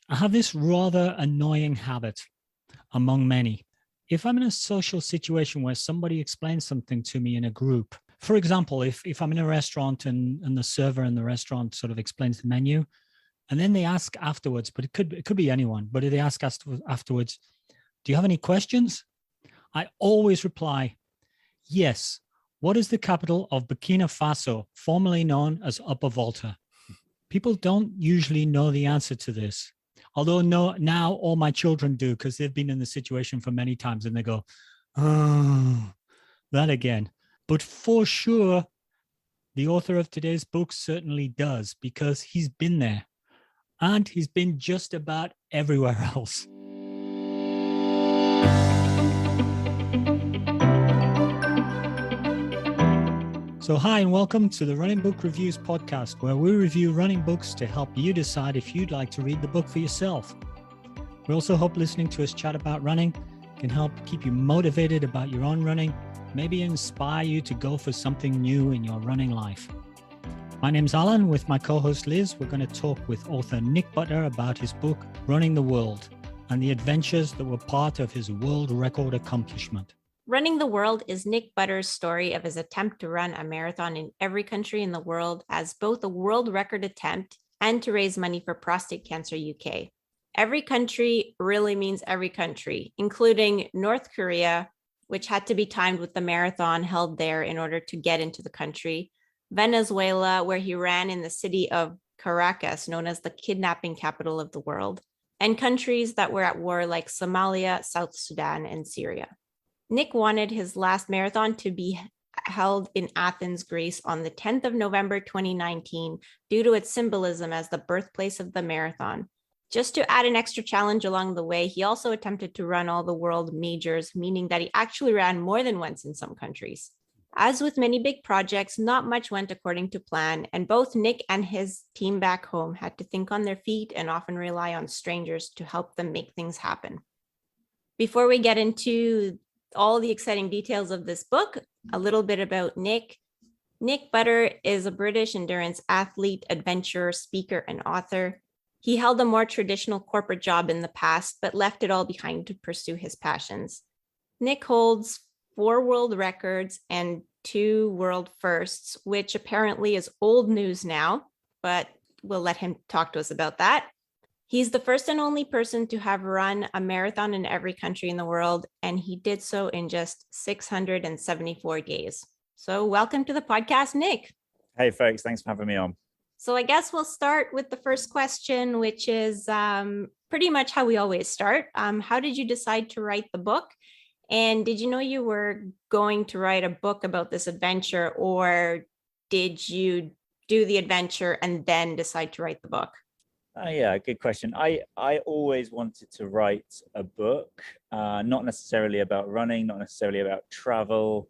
I have this rather annoying habit among many. If I'm in a social situation where somebody explains something to me in a group, for example, if I'm in a restaurant and the server in the restaurant sort of explains the menu, and then they ask afterwards, but it could be anyone, but if they ask afterwards, do you have any questions? I always reply, yes. What is the capital of Burkina Faso, formerly known as Upper Volta? People don't usually know the answer to this. Although now all my children do because they've been in the situation for many times and they go, oh, that again. But for sure, the author of today's book certainly does because he's been there and he's been just about everywhere else. So hi and welcome to the Running Book Reviews podcast, where we review running books to help you decide if you'd like to read the book for yourself. We also hope listening to us chat about running can help keep you motivated about your own running, maybe inspire you to go for something new in your running life. My name's Alan. With my co-host Liz, we're going to talk with author Nick Butler about his book, Running the World, and the adventures that were part of his world record accomplishment. Running the World is Nick Butler's story of his attempt to run a marathon in every country in the world as both a world record attempt and to raise money for Prostate Cancer UK. Every country really means every country, including North Korea, which had to be timed with the marathon held there in order to get into the country, Venezuela, where he ran in the city of Caracas, known as the kidnapping capital of the world, and countries that were at war like Somalia, South Sudan, and Syria. Nick wanted his last marathon to be held in Athens, Greece on the 10th of November 2019 due to its symbolism as the birthplace of the marathon. Just to add an extra challenge along the way, he also attempted to run all the world majors, meaning that he actually ran more than once in some countries. As with many big projects, not much went according to plan, and both Nick and his team back home had to think on their feet and often rely on strangers to help them make things happen. Before we get into all the exciting details of this book, a little bit about Nick. Nick Butler is a British endurance athlete, adventurer, speaker, and author. He held a more traditional corporate job in the past, but left it all behind to pursue his passions. Nick holds 4 world records and 2 world firsts, which apparently is old news now, but we'll let him talk to us about that. He's the first and only person to have run a marathon in every country in the world, and he did so in just 674 days. So welcome to the podcast, Nick. Hey, folks. Thanks for having me on. So I guess we'll start with the first question, which is pretty much how we always start. How did you decide to write the book? And did you know you were going to write a book about this adventure, or did you do the adventure and then decide to write the book? Yeah, good question. I always wanted to write a book, not necessarily about running, not necessarily about travel,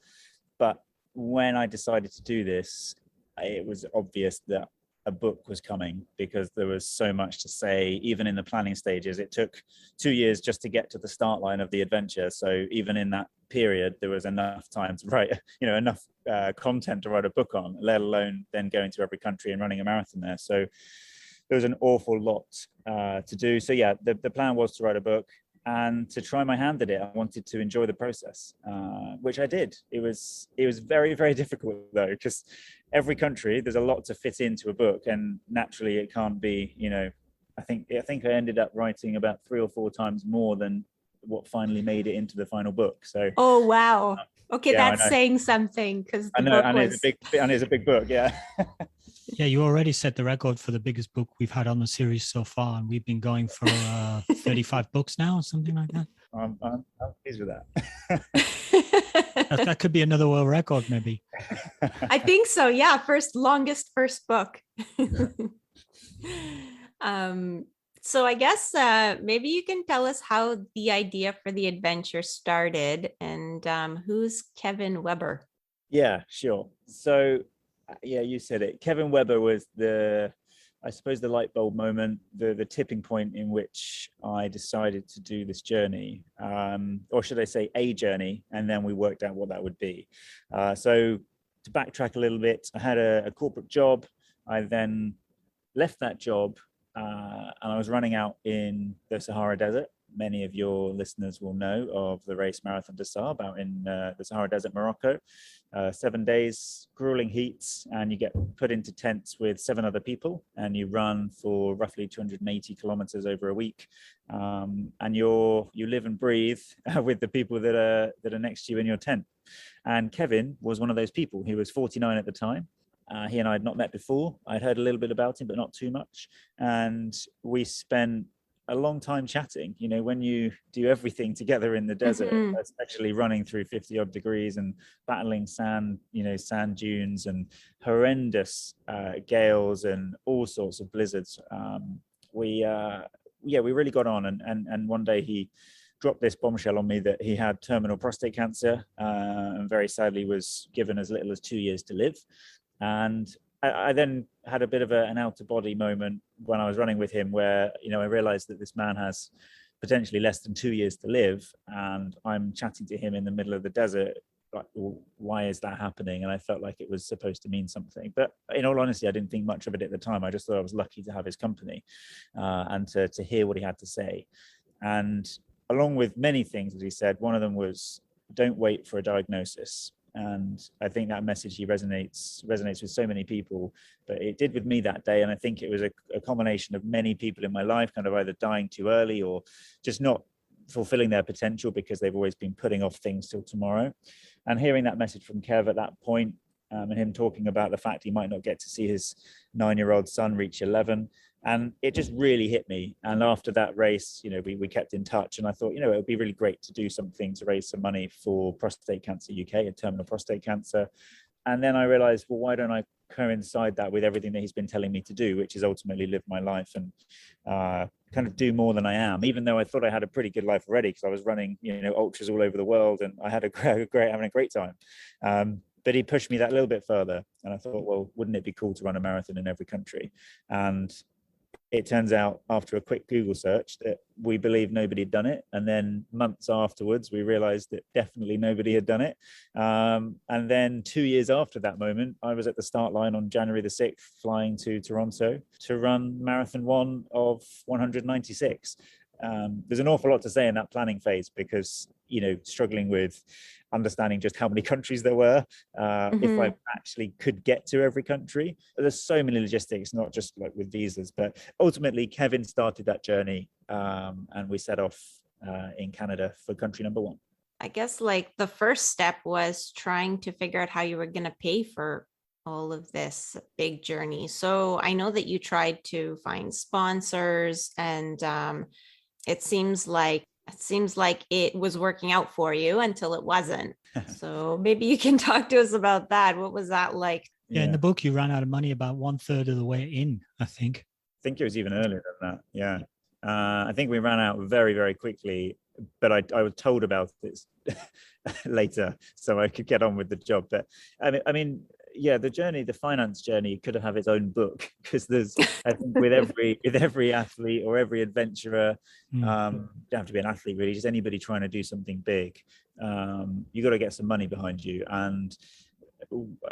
but when I decided to do this, it was obvious that a book was coming because there was so much to say, even in the planning stages. It took 2 years just to get to the start line of the adventure. So even in that period, there was enough time to write, enough content to write a book on, let alone then going to every country and running a marathon there. So there was an awful lot to do. So yeah, the plan was to write a book and to try my hand at it. I wanted to enjoy the process, which I did. It was very, very difficult though, because every country, there's a lot to fit into a book, and naturally it can't be, I think I ended up writing about 3 or 4 times more than what finally made it into the final book. So oh wow. Okay, yeah, that's saying something, because I know, and it's a big book, yeah. Yeah, you already set the record for the biggest book we've had on the series so far, and we've been going for 35 books now, or something like that. I'm pleased with that. That could be another world record, maybe. I think so. Yeah, longest first book. So I guess maybe you can tell us how the idea for the adventure started, and who's Kevin Weber? Yeah, sure. So yeah, you said it. Kevin Weber was I suppose the light bulb moment, the tipping point in which I decided to do this journey, or should I say a journey, and then we worked out what that would be. So to backtrack a little bit, I had a corporate job. I then left that job and I was running out in the Sahara Desert. Many of your listeners will know of the race Marathon des Sables out in the Sahara Desert, Morocco. 7 days, grueling heats, and you get put into tents with 7 other people, and you run for roughly 280 kilometers over a week. And you live and breathe with the people that are next to you in your tent. And Kevin was one of those people. He was 49 at the time. He and I had not met before. I'd heard a little bit about him, but not too much. And we spent a long time chatting. You know, when you do everything together in the desert, especially running through 50 odd degrees and battling sand dunes and horrendous gales and all sorts of blizzards, we really got on. And one day he dropped this bombshell on me that he had terminal prostate cancer, and very sadly was given as little as 2 years to live. And I then had a bit of an out-of-body moment when I was running with him, where, you know, I realized that this man has potentially less than 2 years to live, and I'm chatting to him in the middle of the desert. Like, well, why is that happening? And I felt like it was supposed to mean something. But in all honesty, I didn't think much of it at the time. I just thought I was lucky to have his company, and to hear what he had to say. And along with many things that he said, one of them was, don't wait for a diagnosis. And I think that message resonates with so many people, but it did with me that day. And I think it was a combination of many people in my life kind of either dying too early or just not fulfilling their potential because they've always been putting off things till tomorrow. And hearing that message from Kev at that point, and him talking about the fact he might not get to see his 9-year-old son reach 11. And it just really hit me. And after that race, you know, we kept in touch, and I thought, you know, it would be really great to do something to raise some money for Prostate Cancer UK and terminal prostate cancer. And then I realized, well, why don't I coincide that with everything that he's been telling me to do, which is ultimately live my life and kind of do more than I am, even though I thought I had a pretty good life already because I was running, you know, ultras all over the world, and I had having a great time. But he pushed me that little bit further, and I thought, well, wouldn't it be cool to run a marathon in every country? And it turns out, after a quick Google search, that we believed nobody had done it. And then months afterwards, we realized that definitely nobody had done it. And then 2 years after that moment, I was at the start line on January the 6th, flying to Toronto to run marathon 1 of 196. There's an awful lot to say in that planning phase because, you know, struggling with understanding just how many countries there were, if I actually could get to every country. There's so many logistics, not just like with visas, but ultimately Kevin started that journey, and we set off in Canada for country number 1. I guess like the first step was trying to figure out how you were going to pay for all of this big journey. So I know that you tried to find sponsors, and it seems like it was working out for you until it wasn't. So maybe you can talk to us about that. What was that like? Yeah, in the book, you ran out of money about 1/3 of the way in, I think. I think it was even earlier than that. Yeah. I think we ran out very, very quickly, but I was told about this later so I could get on with the job. But I mean, yeah, the finance journey could have its own book, because there's, I think with every athlete or every adventurer, you don't have to be an athlete really, just anybody trying to do something big, you got to get some money behind you. And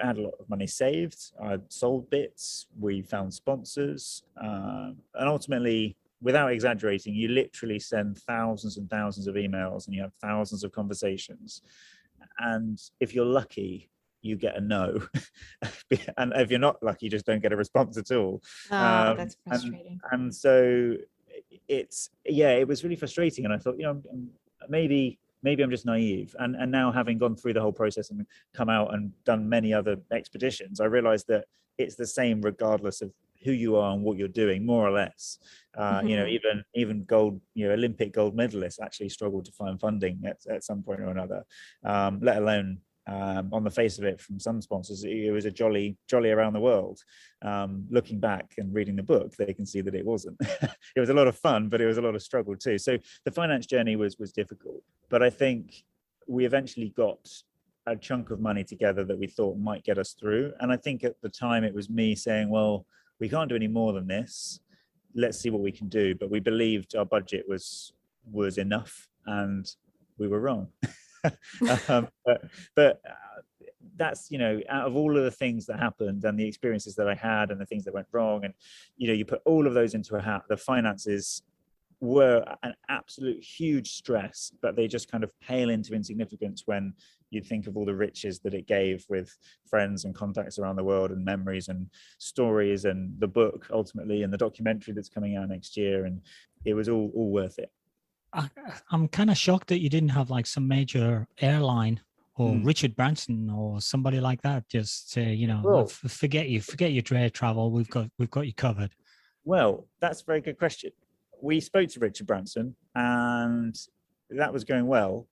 I had a lot of money saved. I sold bits. We found sponsors, and ultimately, without exaggerating, you literally send thousands and thousands of emails, and you have thousands of conversations. And if you're lucky, you get a no. And if you're not lucky, you just don't get a response at all. That's frustrating. And so it was really frustrating. And I thought, you know, maybe I'm just naive. And now, having gone through the whole process and come out and done many other expeditions, I realized that it's the same regardless of who you are and what you're doing, more or less. You know, even gold, you know, Olympic gold medalists actually struggle to find funding at some point or another, let alone on the face of it, from some sponsors, it was a jolly around the world. Looking back and reading the book, they can see that it wasn't. It was a lot of fun, but it was a lot of struggle too. So the finance journey was difficult, but I think we eventually got a chunk of money together that we thought might get us through. And I think at the time it was me saying, well, we can't do any more than this. Let's see what we can do. But we believed our budget was enough, and we were wrong. But that's, out of all of the things that happened and the experiences that I had and the things that went wrong, and, you put all of those into a hat, the finances were an absolute huge stress, but they just kind of pale into insignificance when you think of all the riches that it gave with friends and contacts around the world and memories and stories and the book ultimately and the documentary that's coming out next year. And it was all worth it. I'm kind of shocked that you didn't have like some major airline or Richard Branson or somebody like that just say, Well, forget your air travel. We've got you covered. Well, that's a very good question. We spoke to Richard Branson and that was going well,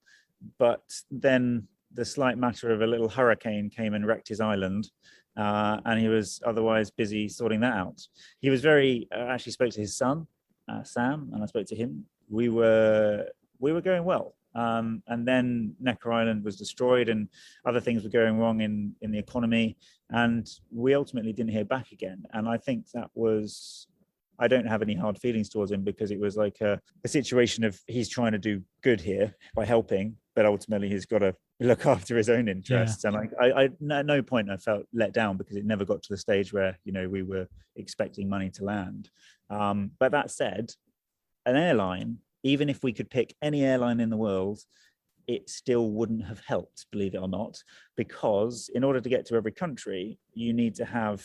but then the slight matter of a little hurricane came and wrecked his island, and he was otherwise busy sorting that out. He was actually spoke to his son, Sam, and I spoke to him. We were going well. And then Necker Island was destroyed and other things were going wrong in the economy. And we ultimately didn't hear back again. And I think I don't have any hard feelings towards him because it was like a situation of he's trying to do good here by helping, but ultimately he's got to look after his own interests. Yeah. And I at no point I felt let down because it never got to the stage where, we were expecting money to land. But that said, an airline, even if we could pick any airline in the world, it still wouldn't have helped, believe it or not, because in order to get to every country, you need to have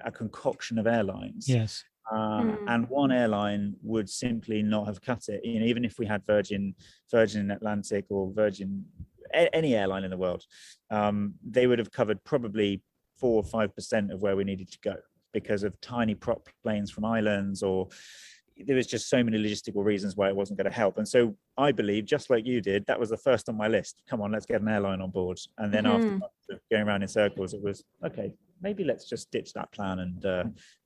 a concoction of airlines. Yes. And one airline would simply not have cut it. Even if we had Virgin Atlantic or any airline in the world, they would have covered probably 4 or 5% of where we needed to go because of tiny prop planes from islands, or there was just so many logistical reasons why it wasn't going to help. And so I believe, just like you did, that was the first on my list. Come on, let's get an airline on board. And then after going around in circles, it was, okay, maybe let's just ditch that plan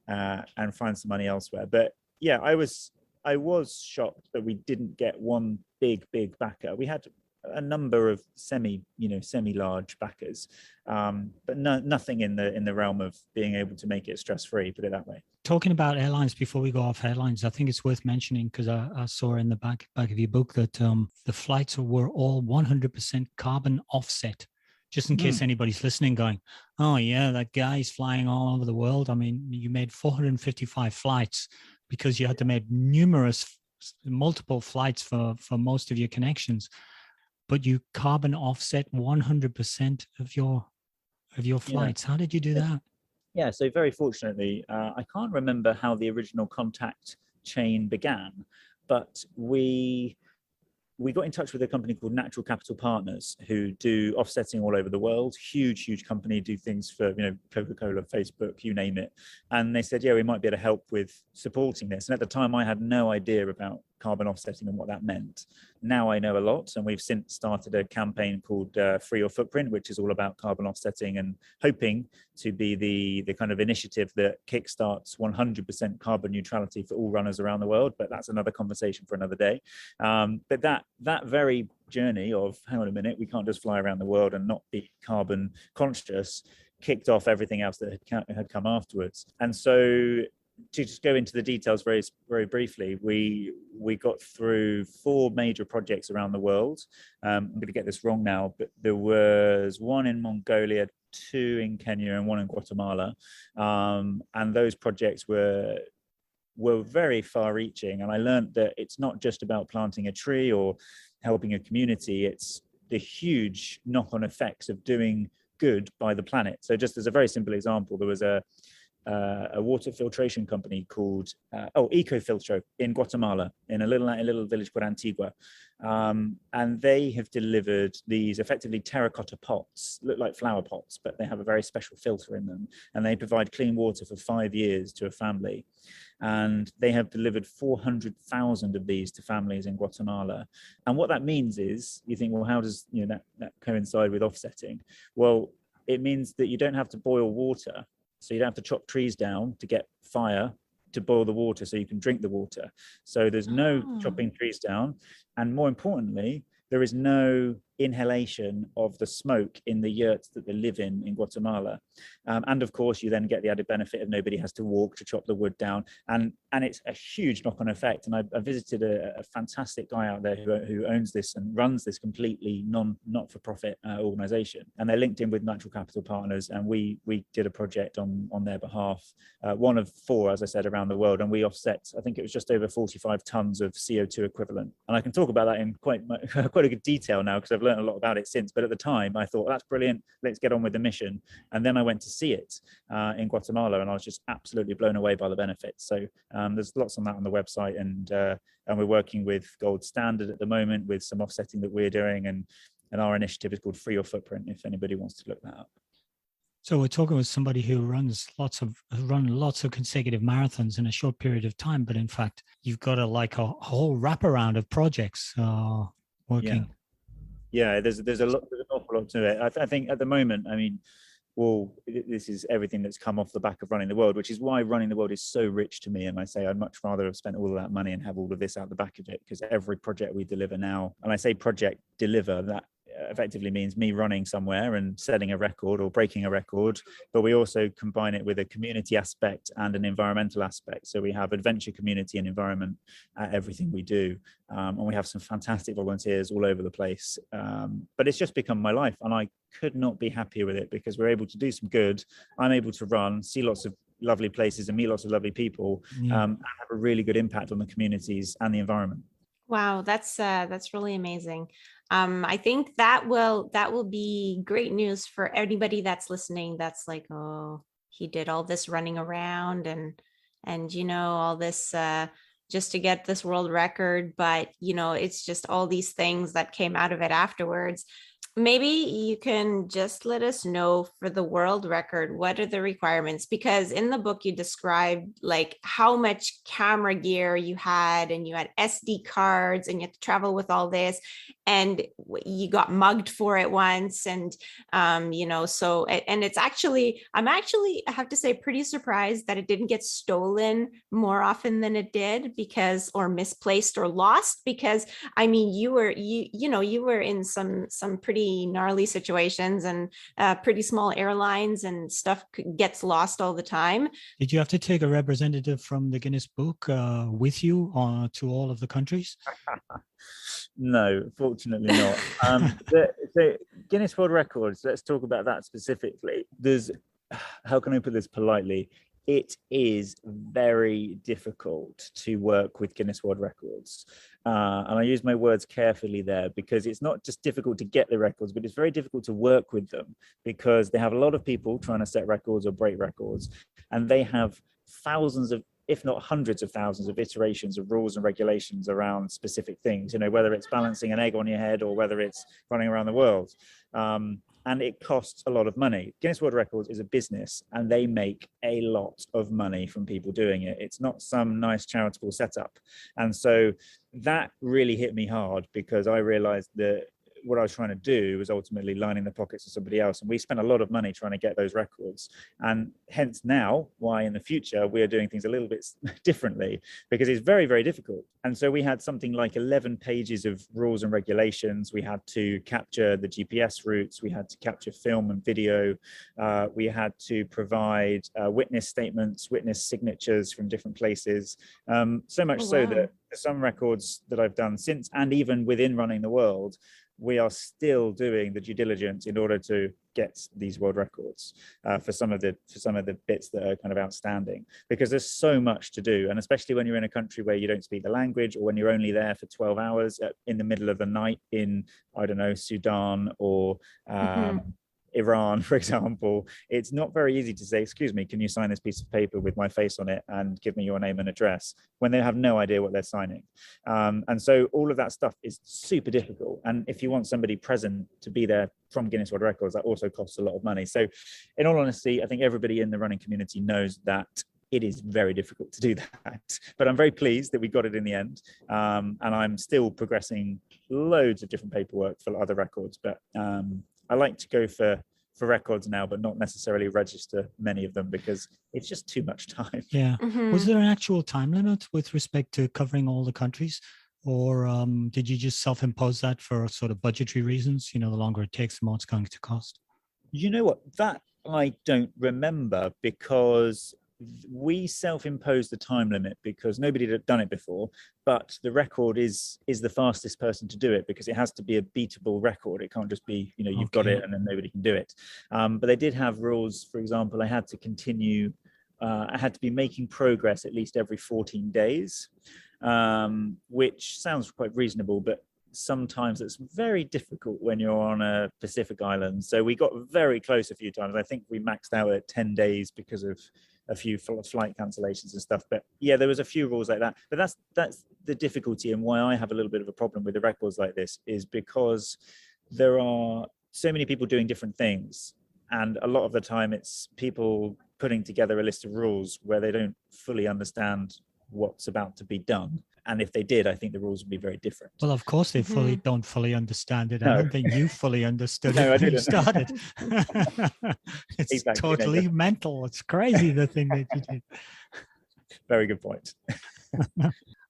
and find some money elsewhere. But yeah, I was shocked that we didn't get one big backer. We had a number of semi-large backers, but nothing in the realm of being able to make it stress-free, put it that way. Talking about airlines, before we go off airlines, I think it's worth mentioning, because I saw in the back of your book that the flights were all 100% carbon offset. Just in case anybody's listening going, oh yeah, that guy's flying all over the world. I mean, you made 455 flights because you had to make multiple flights for most of your connections, but you carbon offset 100% of your flights. Yeah. How did you do that? Yeah, so very fortunately, I can't remember how the original contact chain began, but we got in touch with a company called Natural Capital Partners, who do offsetting all over the world. Huge company, do things for, Coca-Cola, Facebook, you name it. And they said, yeah, we might be able to help with supporting this. And at the time I had no idea about carbon offsetting and what that meant. Now I know a lot, and we've since started a campaign called Free Your Footprint, which is all about carbon offsetting and hoping to be the kind of initiative that kickstarts 100% carbon neutrality for all runners around the world. But that's another conversation for another day. But that very journey of, hang on a minute, we can't just fly around the world and not be carbon conscious, kicked off everything else that had come afterwards. And so, to just go into the details very, very briefly, we got through 4 major projects around the world. I'm going to get this wrong now, but there was 1 in Mongolia, 2 in Kenya, and 1 in Guatemala. And those projects were very far-reaching. And I learned that it's not just about planting a tree or helping a community. It's the huge knock-on effects of doing good by the planet. So just as a very simple example, there was a water filtration company called Ecofiltro in Guatemala, in a little village called Antigua, and they have delivered these effectively terracotta pots, look like flower pots, but they have a very special filter in them, and they provide clean water for 5 years to a family. And they have delivered 400,000 of these to families in Guatemala. And what that means is, you think, well, how does that coincide with offsetting? Well, it means that you don't have to boil water. So you don't have to chop trees down to get fire to boil the water so you can drink the water. So there's no chopping trees down. And more importantly, there is no inhalation of the smoke in the yurts that they live in Guatemala. And of course, you then get the added benefit of nobody has to walk to chop the wood down. And it's a huge knock-on effect. And I visited a fantastic guy out there who owns this and runs this completely not-for-profit organization. And they're linked in with Natural Capital Partners. And we did a project on their behalf, one of 4, as I said, around the world. And we offset, I think it was just over 45 tons of CO2 equivalent. And I can talk about that in quite a good detail now, because I've learned a lot about it since. But at the time I thought, that's brilliant, let's get on with the mission. And then I went to see it in Guatemala, and I was just absolutely blown away by the benefits. So there's lots on that on the website, and we're working with Gold Standard at the moment with some offsetting that we're doing, and our initiative is called Free Your Footprint, if anybody wants to look that up. So we're talking with somebody who run lots of consecutive marathons in a short period of time, but in fact you've got a whole wraparound of projects working. Yeah, there's an awful lot to it. I think at the moment, I mean, well, this is everything that's come off the back of Running the World, which is why Running the World is so rich to me. And I say I'd much rather have spent all of that money and have all of this out the back of it, because every project we deliver now, and I say project deliver, that effectively means me running somewhere and setting a record or breaking a record, but we also combine it with a community aspect and an environmental aspect. So we have adventure, community and environment at everything we do, and we have some fantastic volunteers all over the place, but it's just become my life, and I could not be happier with it, because we're able to do some good. I'm able to run, see lots of lovely places and meet lots of lovely people, and have a really good impact on the communities and the environment. Wow, that's really amazing. I think that will be great news for anybody that's listening. That's like, oh, he did all this running around and all this just to get this world record, but it's just all these things that came out of it afterwards. Maybe you can just let us know, for the world record, what are the requirements? Because in the book you described like how much camera gear you had, and you had SD cards, and you had to travel with all this, and you got mugged for it once. And, so, and it's actually, I have to say, pretty surprised that it didn't get stolen more often than it did, or misplaced or lost, because I mean, you were in some pretty gnarly situations, and pretty small airlines, and stuff gets lost all the time. Did you have to take a representative from the Guinness Book with you to all of the countries? No, fortunately not. The Guinness World Records, let's talk about that specifically. How can I put this politely? It is very difficult to work with Guinness World Records. And I use my words carefully there, because it's not just difficult to get the records, but it's very difficult to work with them, because they have a lot of people trying to set records or break records, and they have thousands of, if not hundreds of thousands of iterations of rules and regulations around specific things, whether it's balancing an egg on your head or whether it's running around the world. And it costs a lot of money. Guinness World Records is a business, and they make a lot of money from people doing it. It's not some nice charitable setup. And so that really hit me hard, because I realized that what I was trying to do was ultimately lining the pockets of somebody else. And we spent a lot of money trying to get those records. And hence now why in the future we are doing things a little bit differently, because it's very, very difficult. And so we had something like 11 pages of rules and regulations. We had to capture the GPS routes. We had to capture film and video. We had to provide witness statements, witness signatures from different places. So much so that for some records that I've done since, and even within Running the World, we are still doing the due diligence in order to get these world records for some of the bits that are kind of outstanding, because there's so much to do. And especially when you're in a country where you don't speak the language, or when you're only there for 12 hours in the middle of the night in, I don't know, Sudan or Iran, for example, it's not very easy to say, excuse me, can you sign this piece of paper with my face on it and give me your name and address, when they have no idea what they're signing. And so all of that stuff is super difficult. And if you want somebody present to be there from Guinness World Records, that also costs a lot of money. So in all honesty, I think everybody in the running community knows that it is very difficult to do that, but I'm very pleased that we got it in the end. And I'm still progressing loads of different paperwork for other records, but I like to go for records now, but not necessarily register many of them, because it's just too much time. Yeah. Was there an actual time limit with respect to covering all the countries? or did you just self-impose that for sort of budgetary reasons? The longer it takes, the more it's going to cost. You know what? That I don't remember, because we self-imposed the time limit because nobody had done it before, but the record is the fastest person to do it, because it has to be a beatable record. It can't just be, you've got it and then nobody can do it. But they did have rules. For example, I had to continue, I had to be making progress at least every 14 days, which sounds quite reasonable, but sometimes it's very difficult when you're on a Pacific island. So we got very close a few times. I think we maxed out at 10 days because of a few flight cancellations and stuff. But yeah, there was a few rules like that. But that's the difficulty, and why I have a little bit of a problem with the records like this, is because there are so many people doing different things. And a lot of the time it's people putting together a list of rules where they don't fully understand what's about to be done. And if they did, I think the rules would be very different. Well, of course, they don't fully understand it. No. I don't think you fully understood No, it I when you didn't. started. It's Exactly. totally mental. It's crazy, the thing that you did. Very good point.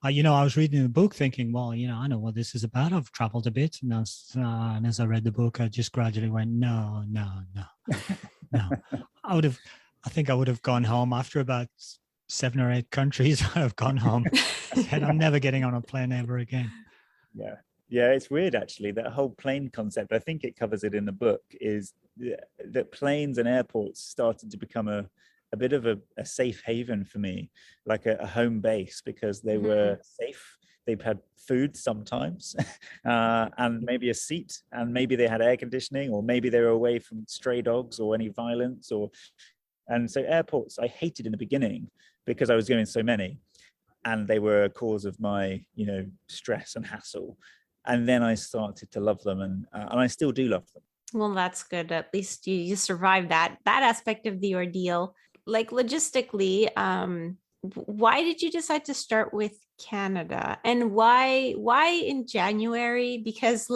I was reading the book thinking, well, I know what this is about. I've traveled a bit. And as I read the book, I just gradually went, no. I think I would have gone home after about 7 or 8 countries. I've gone home. I said, I'm never getting on a plane ever again. Yeah, it's weird actually, that whole plane concept. I think it covers it in the book, is that planes and airports started to become a bit of a safe haven for me, like a home base, because they were safe. They've had food sometimes, and maybe a seat, and maybe they had air conditioning, or maybe they were away from stray dogs or any violence. And so airports I hated in the beginning because I was doing so many, and they were a cause of my stress and hassle. And then I started to love them, and I still do love them. Well, that's good. At least you survived that aspect of the ordeal. Like logistically, why did you decide to start with Canada, and why in January? Because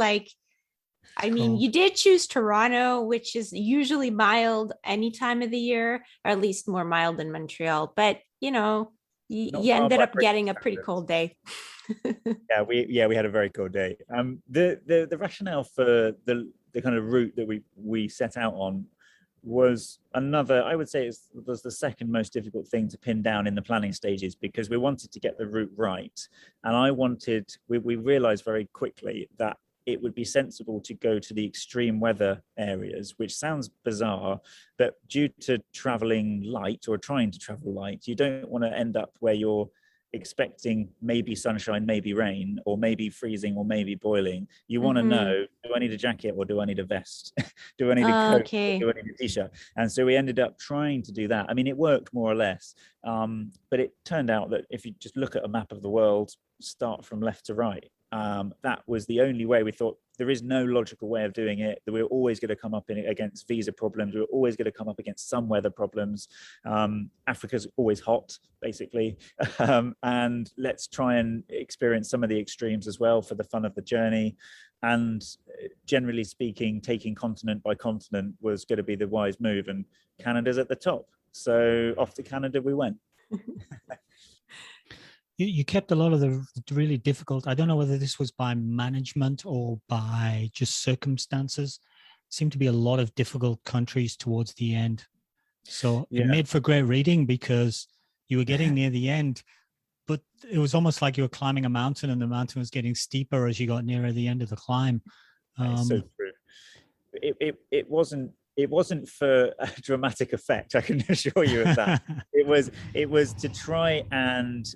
you did choose Toronto, which is usually mild any time of the year, or at least more mild than Montreal. But you ended up getting a pretty cold day. we had a very cold day. The rationale for the kind of route that we set out on was another, I would say it was the second most difficult thing to pin down in the planning stages, because we wanted to get the route right. And we realized very quickly that it would be sensible to go to the extreme weather areas, which sounds bizarre, but due to traveling light, or trying to travel light, you don't want to end up where you're expecting maybe sunshine, maybe rain, or maybe freezing, or maybe boiling. You want to know, do I need a jacket, or do I need a vest? Do I need a coat, or do I need a t-shirt? And so we ended up trying to do that. I mean, it worked more or less, but it turned out that if you just look at a map of the world, start from left to right, that was the only way. We thought there is no logical way of doing it, that we're always going to come up against visa problems, we're always going to come up against some weather problems. Africa's always hot, basically, and let's try and experience some of the extremes as well for the fun of the journey. And generally speaking, taking continent by continent was going to be the wise move, and Canada's at the top, so off to Canada we went. You kept a lot of the really difficult, I don't know whether this was by management or by just circumstances, seemed to be a lot of difficult countries towards the end. So it made for great reading, because you were getting near the end, but it was almost like you were climbing a mountain, and the mountain was getting steeper as you got nearer the end of the climb. So true. It wasn't for a dramatic effect, I can assure you of that. It was to try and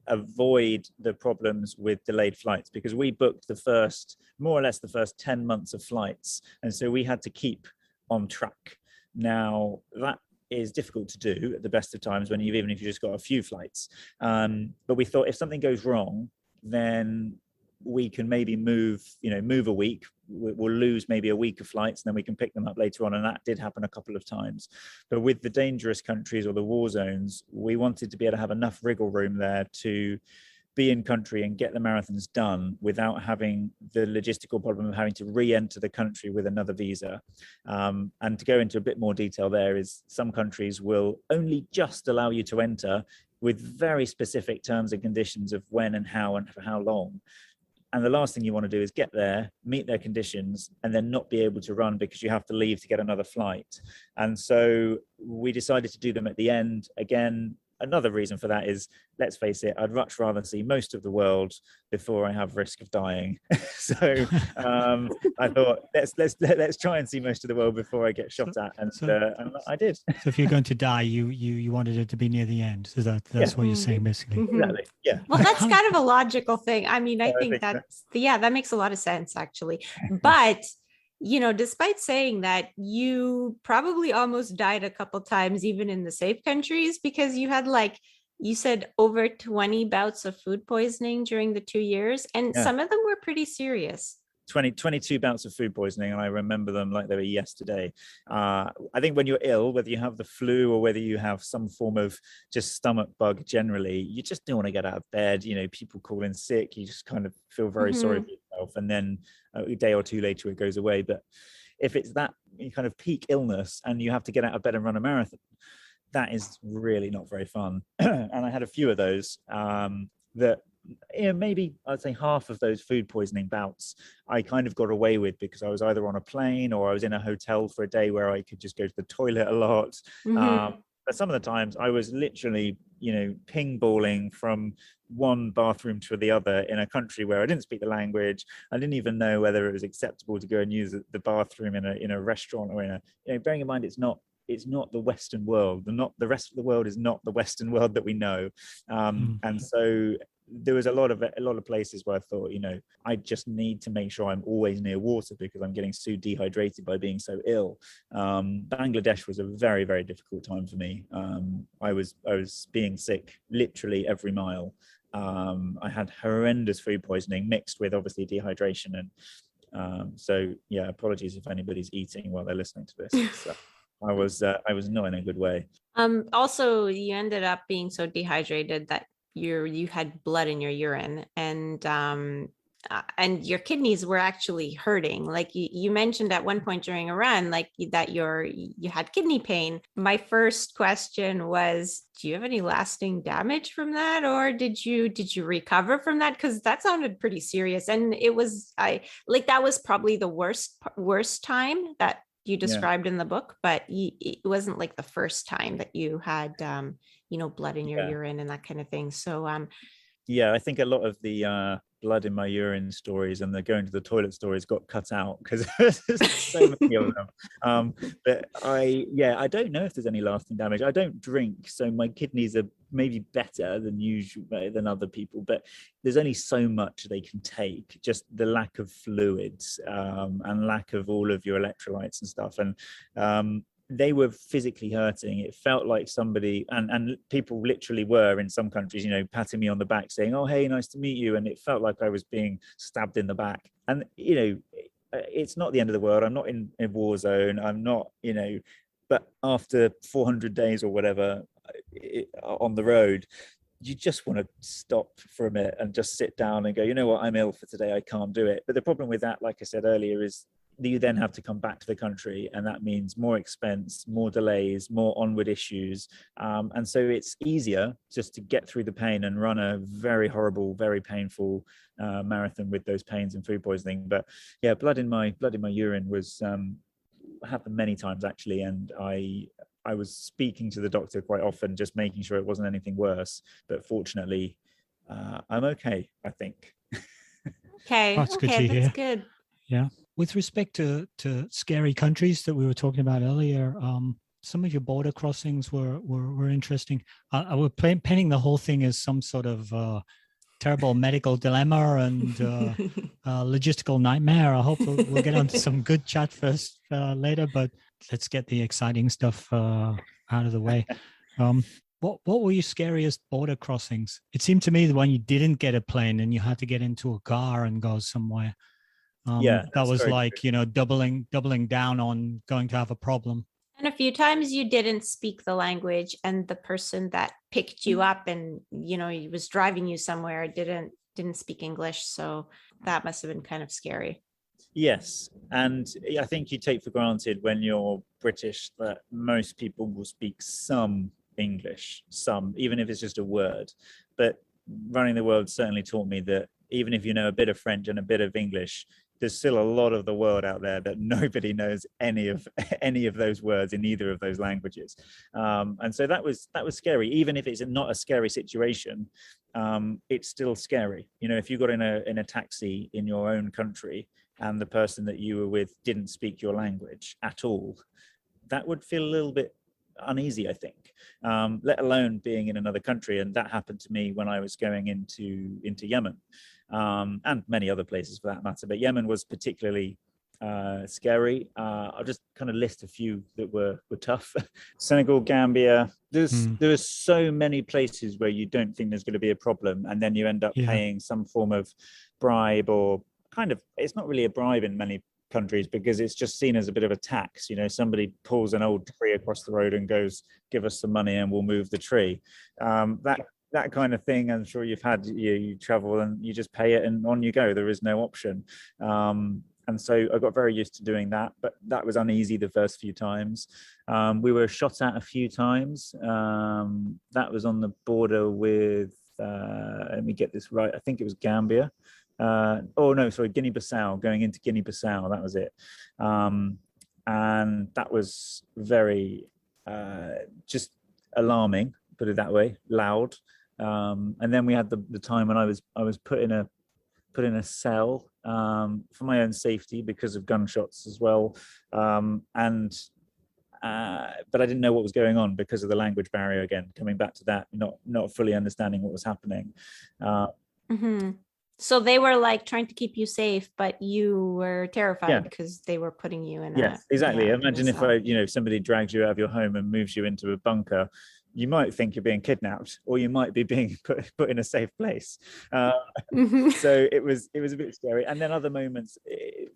avoid the problems with delayed flights, because we booked more or less the first 10 months of flights, and so we had to keep on track. Now that is difficult to do at the best of times, even if you just got a few flights, but we thought if something goes wrong, then we can maybe move a week. We'll lose maybe a week of flights, and then we can pick them up later on. And that did happen a couple of times. But with the dangerous countries or the war zones, we wanted to be able to have enough wriggle room there to be in country and get the marathons done without having the logistical problem of having to re-enter the country with another visa. And to go into a bit more detail, there is some countries will only just allow you to enter with very specific terms and conditions of when and how and for how long. And the last thing you want to do is get there, meet their conditions, and then not be able to run because you have to leave to get another flight. And so we decided to do them at the end. Again, another reason for that is, let's face it, I'd much rather see most of the world before I have risk of dying. So I thought, let's try and see most of the world before I get shot at, and I did. So if you're going to die, you wanted it to be near the end. So that's what you're saying, basically. Exactly. Yeah. Well, that's kind of a logical thing. I mean, I think that makes a lot of sense, actually. But despite saying that, you probably almost died a couple times, even in the safe countries, because you had, like you said, over 20 bouts of food poisoning during the 2 years. And some of them were pretty serious. 22 bouts of food poisoning, and I remember them like they were yesterday. I think when you're ill, whether you have the flu or whether you have some form of just stomach bug generally, you just don't want to get out of bed. People call in sick, you just kind of feel very sorry for yourself, and then a day or two later it goes away. But if it's that kind of peak illness and you have to get out of bed and run a marathon, that is really not very fun. And I had a few of those that maybe I'd say half of those food poisoning bouts I kind of got away with because I was either on a plane or I was in a hotel for a day where I could just go to the toilet a lot. But some of the times I was literally, ping balling from one bathroom to the other in a country where I didn't speak the language. I didn't even know whether it was acceptable to go and use the bathroom in a restaurant or in a, bearing in mind it's not the Western world, and not the rest of the world is not the Western world that we know. And so there was a lot of places where I thought, I just need to make sure I'm always near water because I'm getting so dehydrated by being so ill. Bangladesh was a very, very difficult time for me. I was being sick literally every mile. I had horrendous food poisoning mixed with obviously dehydration, and so apologies if anybody's eating while they're listening to this. So I was not in a good way. Also, you ended up being so dehydrated that you had blood in your urine, and your kidneys were actually hurting. Like you mentioned at one point during a run, like that you had kidney pain. My first question was, do you have any lasting damage from that, or did you recover from that? Because that sounded pretty serious, and that was probably the worst time that you described in the book, but it wasn't like the first time that you had blood in your urine and that kind of thing. So I think a lot of the blood in my urine stories and the going to the toilet stories got cut out because there's so many of them. But I don't know if there's any lasting damage. I don't drink, so my kidneys are maybe better than usual than other people, but there's only so much they can take, just the lack of fluids and lack of all of your electrolytes and stuff. And they were physically hurting. It felt like somebody, and people literally were in some countries, patting me on the back saying, "Oh, hey, nice to meet you." And it felt like I was being stabbed in the back. And, it's not the end of the world. I'm not in a war zone. I'm not, but after 400 days or whatever on the road, you just want to stop for a minute and just sit down and go, you know what, I'm ill for today. I can't do it. But the problem with that, like I said earlier, is you then have to come back to the country, and that means more expense, more delays, more onward issues. And so it's easier just to get through the pain and run a very horrible, very painful marathon with those pains and food poisoning. But blood in my urine was happened many times actually, and I was speaking to the doctor quite often, just making sure it wasn't anything worse. But fortunately, I'm okay, I think. Okay, that's good. Yeah. With respect to scary countries that we were talking about earlier, some of your border crossings were interesting. I was painting the whole thing as some sort of terrible medical dilemma and logistical nightmare. I hope we'll get onto some good chat first later, but let's get the exciting stuff out of the way. What were your scariest border crossings? It seemed to me that when you didn't get a plane and you had to get into a car and go somewhere, that was like true. Doubling down on going to have a problem. And a few times you didn't speak the language, and the person that picked you up and he was driving you somewhere didn't speak English, so that must have been kind of scary. Yes, and I think you take for granted when you're British that most people will speak some English, some, even if it's just a word. But running the world certainly taught me that even if you know a bit of French and a bit of English, there's still a lot of the world out there that nobody knows any of those words in either of those languages. And so that was scary. Even if it's not a scary situation, it's still scary. You know, if you got in a taxi in your own country and the person that you were with didn't speak your language at all, that would feel a little bit uneasy, I think, let alone being in another country. And that happened to me when I was going into Yemen, and many other places for that matter. But Yemen was particularly scary. I'll just kind of list a few that were tough. Senegal, Gambia. There are so many places where you don't think there's going to be a problem, and then you end up paying some form of bribe, or kind of, it's not really a bribe in many countries because it's just seen as a bit of a tax. You know, somebody pulls an old tree across the road and goes, give us some money and we'll move the tree. That kind of thing. I'm sure you've had, you travel and you just pay it and on you go. There is no option. And so I got very used to doing that, but that was uneasy the first few times. We were shot at a few times. That was on the border with, let me get this right, I think it was Gambia. Guinea-Bissau, going into Guinea-Bissau, that was it. And that was very just alarming, put it that way, loud. And then we had the time when I was put in a cell for my own safety because of gunshots as well. But I didn't know what was going on because of the language barrier. Again, coming back to that, not fully understanding what was happening. So they were like trying to keep you safe, but you were terrified because they were putting you in. Yes, exactly. Imagine if somebody drags you out of your home and moves you into a bunker, you might think you're being kidnapped, or you might be being put in a safe place. So it was a bit scary. And then other moments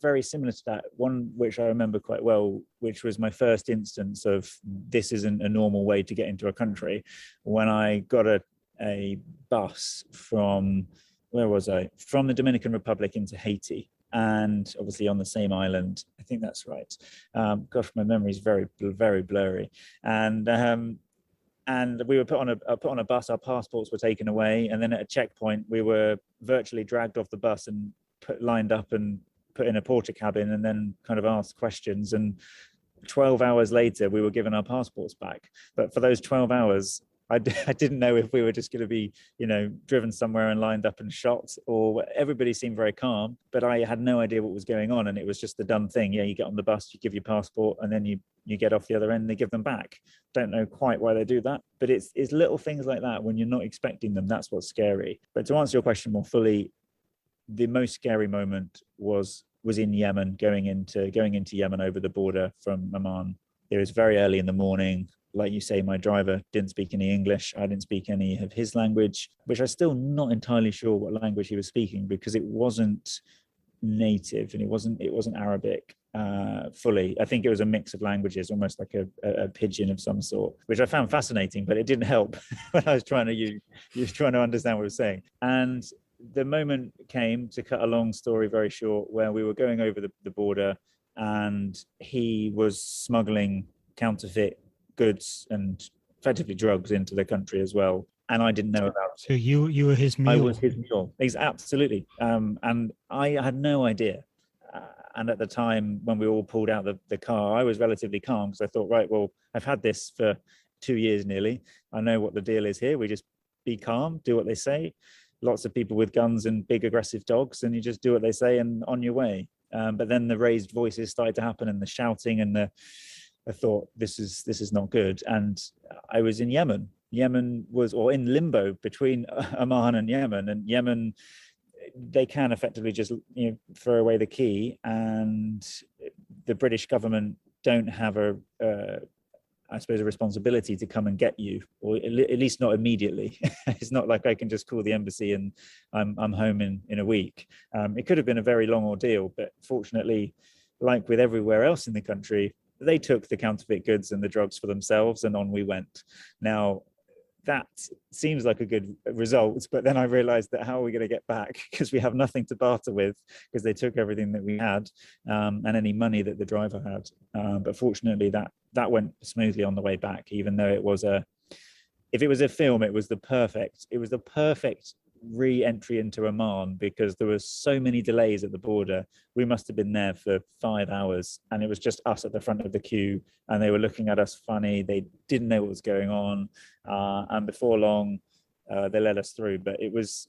very similar to that, one which I remember quite well, which was my first instance of this isn't a normal way to get into a country, when I got a bus from, where was I? From the Dominican Republic into Haiti, and obviously on the same island. I think that's right. Gosh, my memory is very, very blurry. And we were put on a bus. Our passports were taken away, and then at a checkpoint, we were virtually dragged off the bus and lined up and put in a porter cabin, and then kind of asked questions. And 12 hours later, we were given our passports back. But for those 12 hours, I didn't know if we were just going to be, driven somewhere and lined up and shot, or everybody seemed very calm, but I had no idea what was going on. And it was just the dumb thing. Yeah, you get on the bus, you give your passport, and then you get off the other end, they give them back. Don't know quite why they do that, but it's little things like that when you're not expecting them. That's what's scary. But to answer your question more fully, the most scary moment was in Yemen, going into Yemen over the border from Amman. It was very early in the morning. Like you say, my driver didn't speak any English. I didn't speak any of his language, which I'm still not entirely sure what language he was speaking, because it wasn't native and it wasn't Arabic fully. I think it was a mix of languages, almost like a pidgin of some sort, which I found fascinating, but it didn't help when I was trying to understand what he was saying. And the moment came, to cut a long story very short, where we were going over the border and he was smuggling counterfeit goods and effectively drugs into the country as well, and I didn't know about it. So you were his mule. I was his mule. Absolutely. And I had no idea. And at the time when we all pulled out the car, I was relatively calm, because I thought, right, well, I've had this for 2 years nearly. I know what the deal is here. We just be calm, do what they say. Lots of people with guns and big aggressive dogs, and you just do what they say and on your way. But then the raised voices started to happen, and the shouting, and I thought, this is not good. And I was in Yemen. Yemen was, or in limbo between Amman and Yemen, they can effectively just throw away the key, and the British government don't have I suppose a responsibility to come and get you, or at least not immediately. It's not like I can just call the embassy and I'm home in a week. It could have been a very long ordeal, but fortunately, like with everywhere else in the country, they took the counterfeit goods and the drugs for themselves, and on we went. Now, that seems like a good result, but then I realized that how are we going to get back? Because we have nothing to barter with, because they took everything that we had, and any money that the driver had. But fortunately, that went smoothly on the way back, even though it was if it was a film, it was the perfect re-entry into Oman, because there were so many delays at the border. We must have been there for 5 hours, and it was just us at the front of the queue, and they were looking at us funny. They didn't know what was going on, and before long they let us through. But it was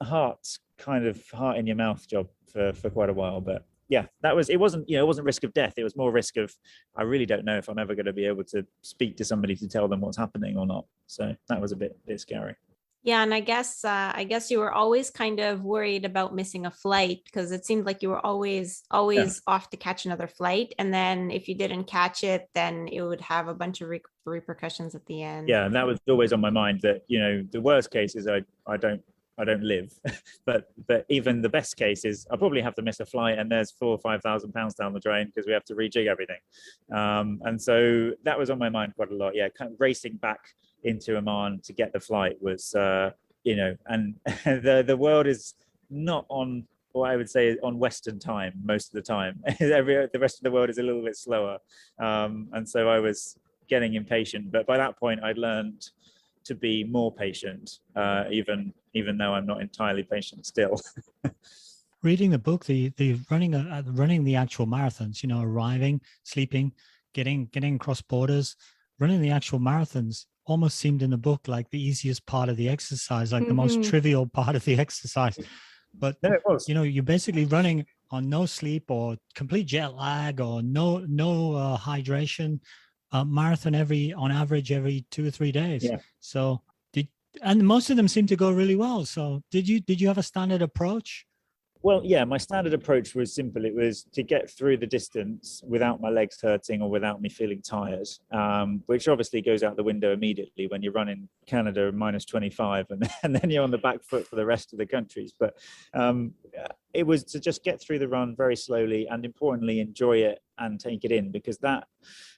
heart in your mouth job for quite a while. But yeah, it wasn't risk of death. It was more risk of, I really don't know if I'm ever going to be able to speak to somebody to tell them what's happening or not. So that was a bit scary. Yeah, and I guess you were always kind of worried about missing a flight, because it seemed like you were always off to catch another flight, and then if you didn't catch it, then it would have a bunch of repercussions at the end. Yeah, and that was always on my mind, that the worst case is I don't live, but even the best case is I probably have to miss a flight, and there's £4,000 or £5,000 down the drain because we have to rejig everything, and so that was on my mind quite a lot. Yeah, kind of racing back into Oman to get the flight was, and the world is not on what I would say on Western time most of the time. The rest of the world is a little bit slower, and so I was getting impatient. But by that point, I'd learned to be more patient, even though I'm not entirely patient still. Reading the book, the running the actual marathons, arriving, sleeping, getting across borders, running the actual marathons almost seemed in the book like the easiest part of the exercise, like the most trivial part of the exercise. But no, it was. You're basically running on no sleep or complete jet lag or no hydration. Marathon on average every 2 or 3 days. Yeah. So and most of them seem to go really well. So did you have a standard approach? Well, yeah, my standard approach was simple. It was to get through the distance without my legs hurting or without me feeling tired, which obviously goes out the window immediately when you run in Canada minus 25 and then you're on the back foot for the rest of the countries. But it was to just get through the run very slowly and, importantly, enjoy it and take it in, because that,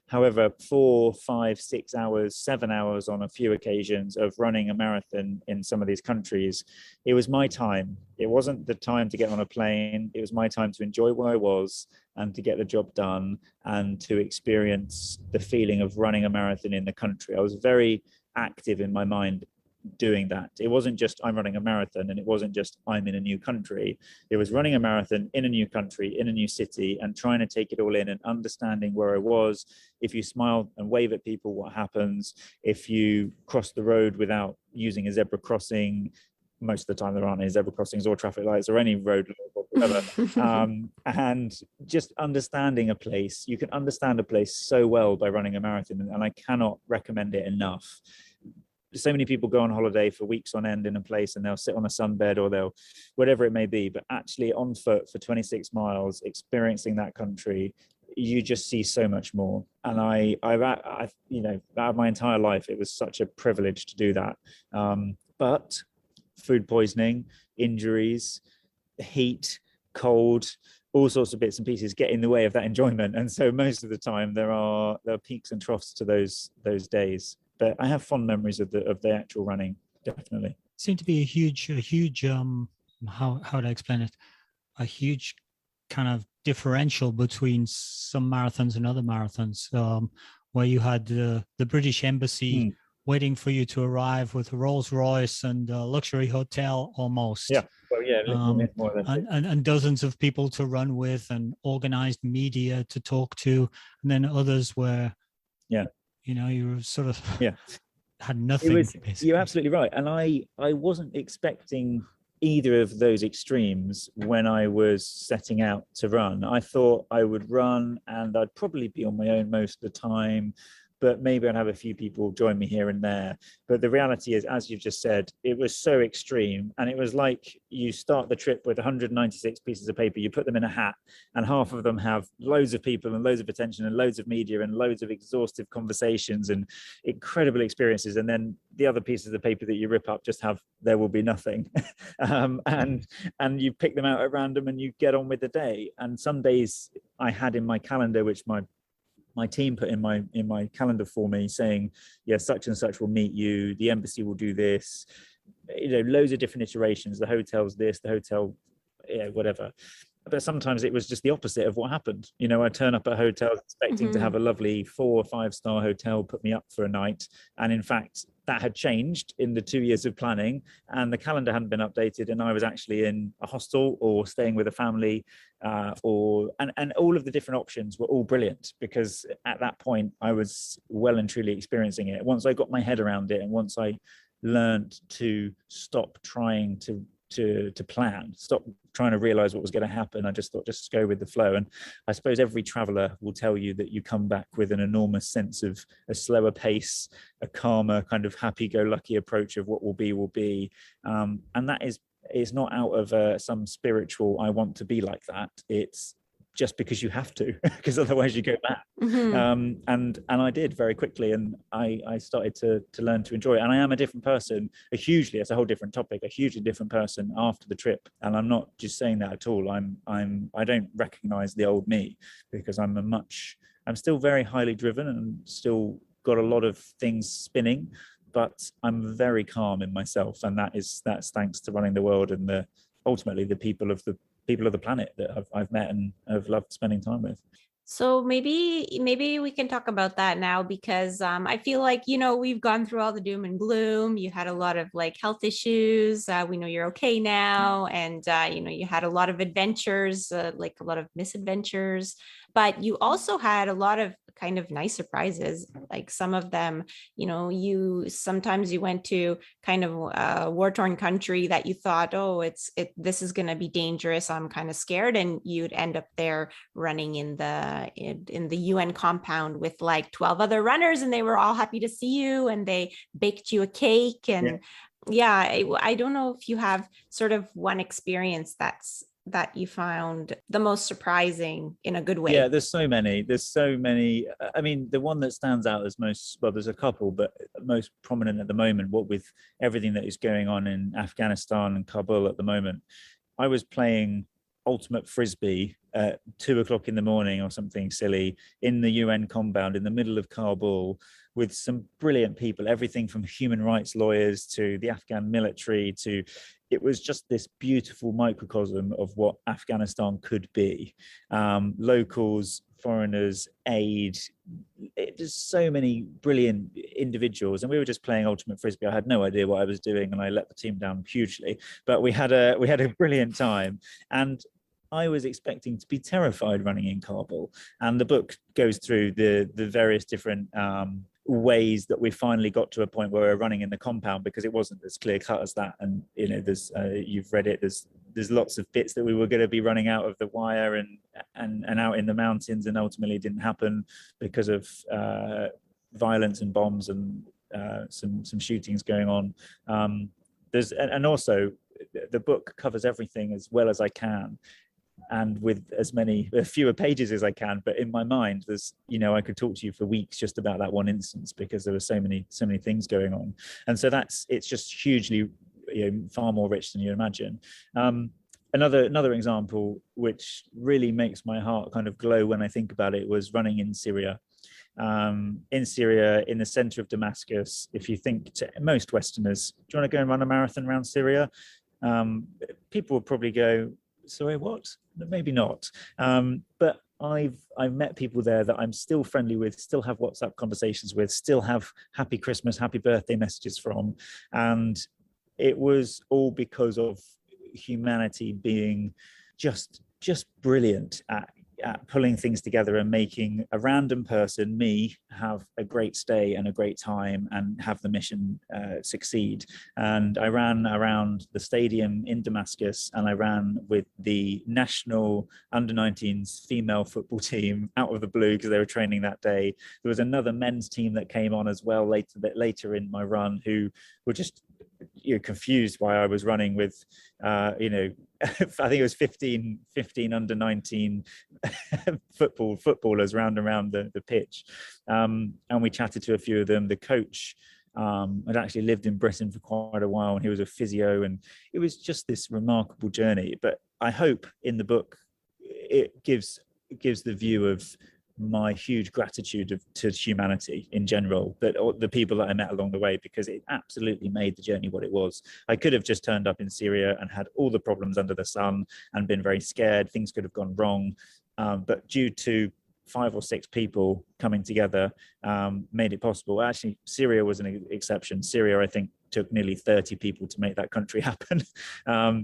however, 4, 5, 6 hours, 7 hours on a few occasions of running a marathon in some of these countries, it was my time. It wasn't the time to get on a plane. It was my time to enjoy where I was and to get the job done and to experience the feeling of running a marathon in the country. I was very active in my mind doing that. It wasn't just I'm running a marathon, and it wasn't just I'm in a new country. It was running a marathon in a new country, in a new city, and trying to take it all in and understanding where I was. If you smile and wave at people, what happens? If you cross the road without using a zebra crossing, most of the time there aren't any zebra crossings or traffic lights or any road or whatever. And just understanding a place. You can understand a place so well by running a marathon, and I cannot recommend it enough. So many people go on holiday for weeks on end in a place, and they'll sit on a sunbed or they'll whatever it may be, but actually on foot for 26 miles experiencing that country, you just see so much more. And I out of my entire life, it was such a privilege to do that, but food poisoning, injuries, heat, cold, all sorts of bits and pieces get in the way of that enjoyment. And so most of the time there are peaks and troughs to those days. But I have fond memories of the actual running, definitely. Seemed to be a huge how to explain it, a huge kind of differential between some marathons and other marathons, where you had the British Embassy waiting for you to arrive with a Rolls Royce and a luxury hotel almost. Yeah, well, yeah, more than and dozens of people to run with and organized media to talk to, and then others where you were sort of had nothing. You're absolutely right. And I wasn't expecting either of those extremes when I was setting out to run. I thought I would run and I'd probably be on my own most of the time, but maybe I'd have a few people join me here and there. But the reality is, as you've just said, it was so extreme. And it was like you start the trip with 196 pieces of paper, you put them in a hat, and half of them have loads of people and loads of attention and loads of media and loads of exhaustive conversations and incredible experiences. And then the other pieces of paper that you rip up just have, there will be nothing. And you pick them out at random and you get on with the day. And some days I had in my calendar, which my team put in my calendar for me, saying, yeah, such and such will meet you, the embassy will do this, loads of different iterations, the hotel's this, the hotel, whatever. But sometimes it was just the opposite of what happened. I turn up at hotels expecting to have a lovely 4 or 5 star hotel put me up for a night, and in fact that had changed in the 2 years of planning, and the calendar hadn't been updated, and I was actually in a hostel or staying with a family, and all of the different options were all brilliant, because at that point I was well and truly experiencing it. Once I got my head around it, and once I learned to stop trying to plan, stop trying to realize what was going to happen, I just thought, just go with the flow. And I suppose every traveler will tell you that you come back with an enormous sense of a slower pace, a calmer, kind of happy-go-lucky approach of what will be. And that is not out of some spiritual, I want to be like that. It's just because you have to, because otherwise you go back. And I did very quickly, and I started to learn to enjoy it. And I am a different person, it's a whole different topic, a hugely different person after the trip. And I'm not just saying that at all. I don't recognize the old me, because I'm still very highly driven and still got a lot of things spinning, but I'm very calm in myself. And that's thanks to running the world and ultimately the people of the planet that I've met and have loved spending time with. So maybe we can talk about that now, because I feel like, we've gone through all the doom and gloom. You had a lot of like health issues. We know you're okay now. And, you had a lot of adventures, like a lot of misadventures, but you also had a lot of kind of nice surprises. Like some of them, sometimes you went to kind of a war-torn country that you thought, this is going to be dangerous, I'm kind of scared. And you'd end up there running in the UN compound with like 12 other runners, and they were all happy to see you, and they baked you a cake. And I don't know if you have sort of one experience that you found the most surprising in a good way. Yeah, there's so many. I mean, the one that stands out as there's a couple, but most prominent at the moment, what with everything that is going on in Afghanistan and Kabul at the moment, I was playing ultimate frisbee at 2:00 in the morning or something silly in the UN compound in the middle of Kabul with some brilliant people, everything from human rights lawyers to the Afghan military it was just this beautiful microcosm of what Afghanistan could be. Locals, foreigners, aid, there's so many brilliant individuals, and we were just playing ultimate frisbee. I had no idea what I was doing, and I let the team down hugely, but we had a brilliant time. And I was expecting to be terrified running in Kabul, and the book goes through the various different ways that we finally got to a point where we're running in the compound, because it wasn't as clear cut as that. And there's you've read it, there's lots of bits that we were going to be running out of the wire and out in the mountains, and ultimately didn't happen because of violence and bombs and some shootings going on. And also the book covers everything as well as I can, and with fewer pages as I can, but in my mind there's I could talk to you for weeks just about that one instance, because there were so many things going on. And so it's just hugely far more rich than you imagine. Another example which really makes my heart kind of glow when I think about it was running in Syria. In the center of Damascus. If you think to most Westerners, do you want to go and run a marathon around Syria? People would probably go, sorry, what? Maybe not. But I've met people there that I'm still friendly with, still have WhatsApp conversations with, still have happy Christmas, happy birthday messages from. And it was all because of humanity being just brilliant at pulling things together and making a random person, me, have a great stay and a great time and have the mission succeed. And I ran around the stadium in Damascus, and I ran with the national under-19s female football team out of the blue because they were training that day. There was another men's team that came on as well later in my run, who were just confused why I was running with I think it was 15 under 19 footballers round around the pitch, and we chatted to a few of them. The coach had actually lived in Britain for quite a while, and he was a physio, and it was just this remarkable journey. But I hope in the book it gives the view of my huge gratitude to humanity in general, but the people that I met along the way, because it absolutely made the journey what it was. I could have just turned up in Syria and had all the problems under the sun and been very scared. Things could have gone wrong, but due to 5 or 6 people coming together made it possible. Actually, Syria was an exception. Syria, I think, took nearly 30 people to make that country happen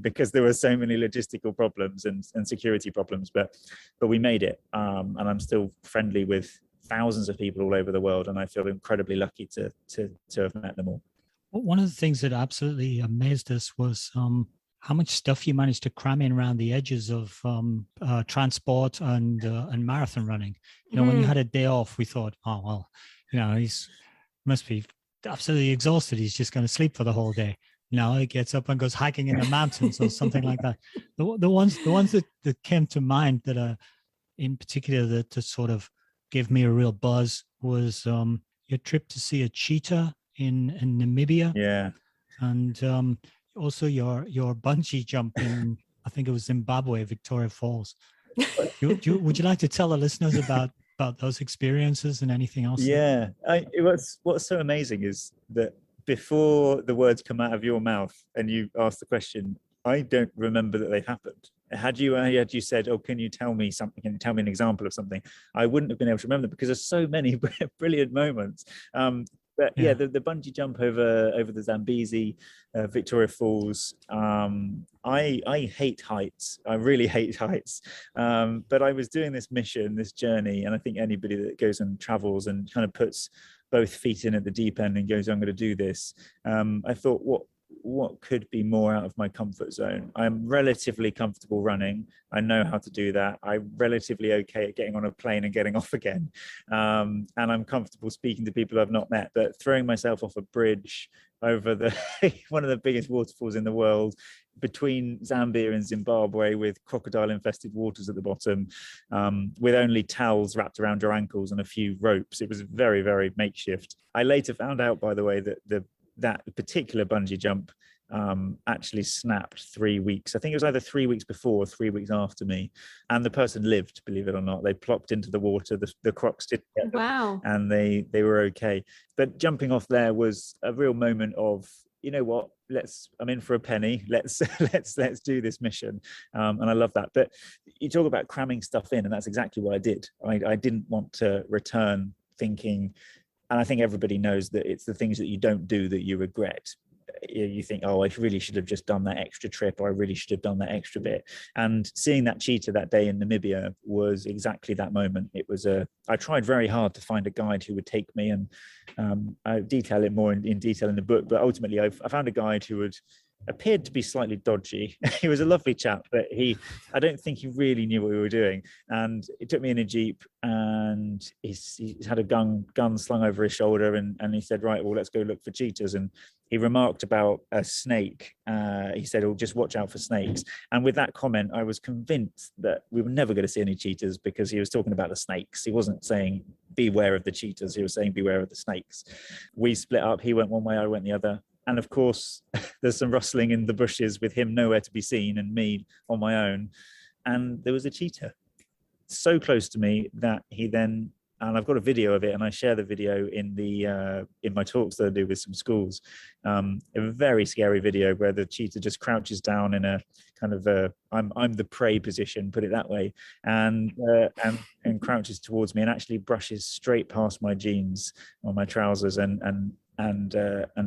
because there were so many logistical problems and security problems, but we made it. And I'm still friendly with thousands of people all over the world, and I feel incredibly lucky to have met them all. One of the things that absolutely amazed us was how much stuff you managed to cram in around the edges of transport and marathon running. You know, when you had a day off, we thought, oh well, you know, he's must be absolutely exhausted. He's just going to sleep for the whole day. Now he gets up and goes hiking in the mountains or something like that. The ones that came to mind that are in particular that sort of gave me a real buzz was your trip to see a cheetah in Namibia. Yeah. And also your bungee jump in, I think it was Zimbabwe, Victoria Falls. Would you like to tell the listeners about those experiences and anything else? Yeah. What's so amazing is that before the words come out of your mouth and you ask the question, I don't remember that they've happened. Had you said, oh, can you tell me something? Can you tell me an example of something? I wouldn't have been able to remember because there's so many brilliant moments. But yeah, the bungee jump over the Zambezi, Victoria Falls. I hate heights. I really hate heights. But I was doing this mission, this journey, and I think anybody that goes and travels and kind of puts both feet in at the deep end and goes, I'm going to do this. I thought, what could be more out of my comfort zone? I'm relatively comfortable running. I know how to do that. I'm relatively okay at getting on a plane and getting off again. And I'm comfortable speaking to people I've not met, but throwing myself off a bridge over one of the biggest waterfalls in the world between Zambia and Zimbabwe with crocodile infested waters at the bottom, with only towels wrapped around your ankles and a few ropes. It was very, very makeshift. I later found out, by the way, that that particular bungee jump actually snapped 3 weeks. I think it was either 3 weeks before or 3 weeks after me. And the person lived, believe it or not. They plopped into the water, the crocs didn't get them, wow. and they were okay. But jumping off there was a real moment of, you know what, I'm in for a penny. Let's do this mission. And I love that. But you talk about cramming stuff in, and that's exactly what I did. I didn't want to return thinking, and I think everybody knows that it's the things that you don't do that you regret. You think, oh, I really should have just done that extra trip, or I really should have done that extra bit. And seeing that cheetah that day in Namibia was exactly that moment. It was I tried very hard to find a guide who would take me, and I detail it more in detail in the book, but ultimately I found a guide who appeared to be slightly dodgy. He was a lovely chap, but I don't think he really knew what we were doing. And he took me in a Jeep, and he had a gun slung over his shoulder, and he said, right, well, let's go look for cheetahs. And he remarked about a snake. He said, oh, just watch out for snakes. And with that comment, I was convinced that we were never going to see any cheetahs, because he was talking about the snakes. He wasn't saying beware of the cheetahs. He was saying beware of the snakes. We split up. He went one way, I went the other. And of course, there's some rustling in the bushes with him nowhere to be seen and me on my own. And there was a cheetah so close to me that he then, and I've got a video of it, and I share the video in my talks that I do with some schools. A very scary video where the cheetah just crouches down in a kind of I'm the prey position, put it that way, and crouches towards me and actually brushes straight past my jeans on my trousers and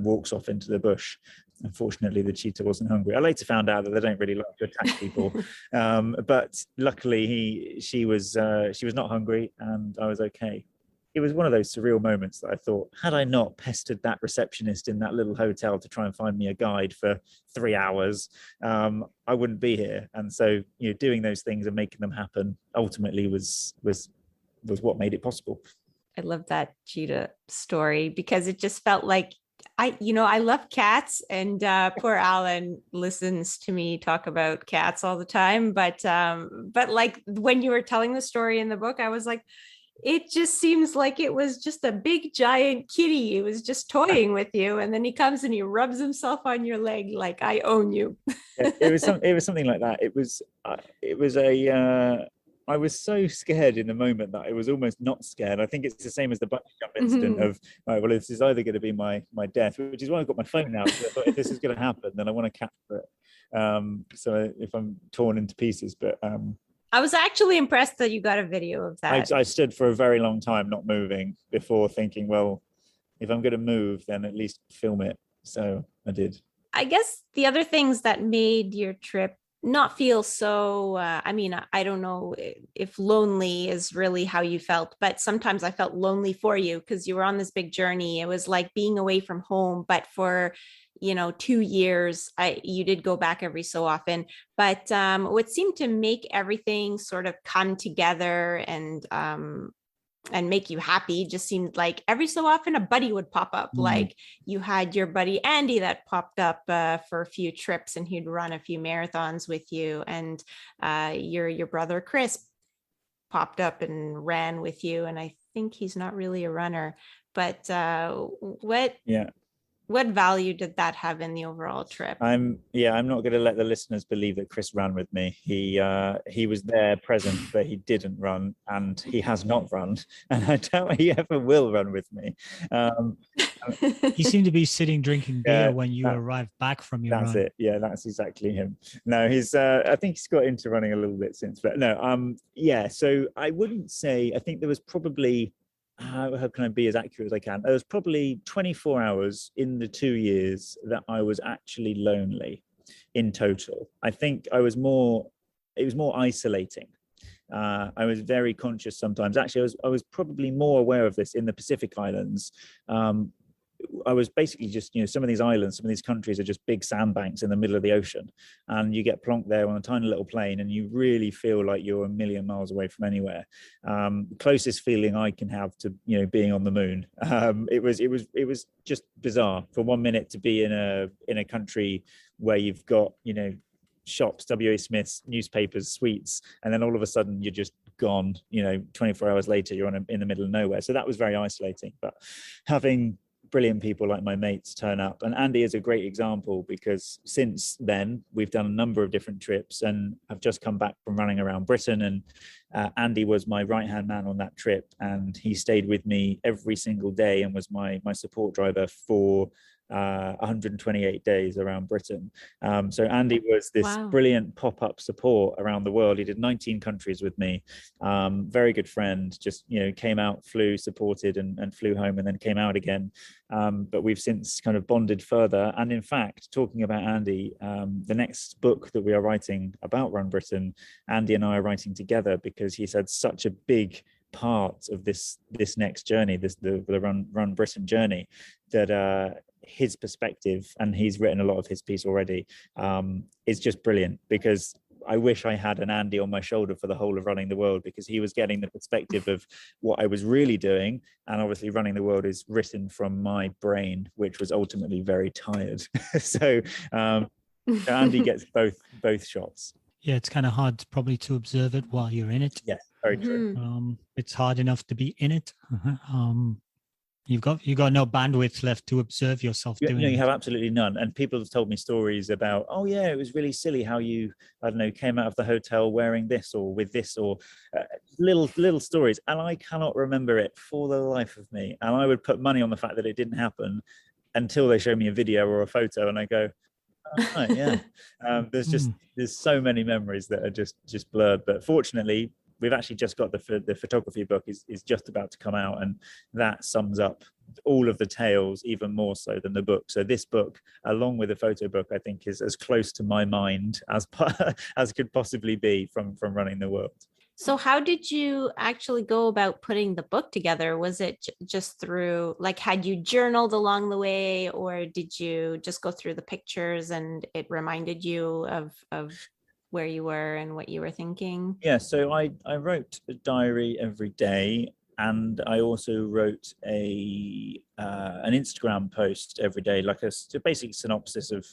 walks off into the bush. Unfortunately, the cheetah wasn't hungry. I later found out that they don't really like to attack people, but luckily she was not hungry, and I was okay. It was one of those surreal moments that I thought, had I not pestered that receptionist in that little hotel to try and find me a guide for 3 hours, I wouldn't be here. And so, doing those things and making them happen ultimately was what made it possible. I love that cheetah story, because it just felt like I love cats, and poor Alan listens to me talk about cats all the time. But like when you were telling the story in the book, I was like, it just seems like it was just a big giant kitty. It was just toying with you, and then he comes and he rubs himself on your leg like, I own you. It was something like that. I was so scared in the moment that I was almost not scared. I think it's the same as the bungee jump incident of, all right, well, this is either going to be my death, which is why I've got my phone out. So I thought, if this is going to happen, then I want to capture it. So if I'm torn into pieces, but I was actually impressed that you got a video of that. I stood for a very long time not moving before thinking, well, if I'm going to move, then at least film it. So I did. I guess the other things that made your trip not feel so, I mean, I don't know if lonely is really how you felt, but sometimes I felt lonely for you because you were on this big journey. It was like being away from home, but for 2 years, you did go back every so often. But what seemed to make everything sort of come together and make you happy just seemed like every so often a buddy would pop up. Like you had your buddy Andy that popped up for a few trips, and he'd run a few marathons with you, and your brother Chris popped up and ran with you, and I think he's not really a runner, but what value did that have in the overall trip? I'm not going to let the listeners believe that Chris ran with me. He was there present, but he didn't run, and he has not run, and I doubt he ever will run with me. He seemed to be sitting drinking beer when you arrived back from your That's run. it. Yeah, that's exactly him. No, he's I think he's got into running a little bit since, but no, so I wouldn't say, I think there was probably, how can I be as accurate as I can? There was probably 24 hours in the 2 years that I was actually lonely in total. I think it was more isolating. I was very conscious sometimes. Actually, I was probably more aware of this in the Pacific Islands. I was basically just, some of these islands, some of these countries are just big sandbanks in the middle of the ocean, and you get plonked there on a tiny little plane, and you really feel like you're a million miles away from anywhere. Closest feeling I can have to, being on the moon. It was just bizarre for 1 minute to be in a country where you've got, shops, W.A. Smith's, newspapers, sweets, and then all of a sudden you're just gone. 24 hours later, you're in the middle of nowhere. So that was very isolating. But having brilliant people like my mates turn up, and Andy is a great example, because since then we've done a number of different trips, and I've just come back from running around Britain, and Andy was my right hand man on that trip, and he stayed with me every single day and was my support driver for 128 days around Britain. So Andy was this brilliant pop-up support around the world. He did 19 countries with me. Very good friend, just, came out, flew, supported, and flew home, and then came out again. But we've since kind of bonded further. And in fact, talking about Andy, the next book that we are writing about Run Britain, Andy and I are writing together, because he's had such a big part of this next journey, the Run Britain journey, that his perspective, and he's written a lot of his piece already, is just brilliant, because I wish I had an Andy on my shoulder for the whole of Running the World, because he was getting the perspective of what I was really doing. And obviously Running the World is written from my brain, which was ultimately very tired. So Andy gets both shots. Yeah, it's kind of hard probably to observe it while you're in it. Yes, very true. It's hard enough to be in it. You've got no bandwidth left to observe yourself doing it. You have absolutely none. And people have told me stories about, oh yeah, it was really silly how you, I don't know, came out of the hotel wearing this or with this, or little stories. And I cannot remember it for the life of me. And I would put money on the fact that it didn't happen until they show me a video or a photo, and I go, oh, right, yeah. There's so many memories that are just blurred. But fortunately, we've actually just got the photography book is just about to come out, and that sums up all of the tales even more so than the book. So this book, along with the photo book, I think is as close to my mind as could possibly be from Running the World. So how did you actually go about putting the book together? Was it just through, like, had you journaled along the way, or did you just go through the pictures and it reminded you of where you were and what you were thinking? Yeah, so I wrote a diary every day, and I also wrote an Instagram post every day, like a basic synopsis of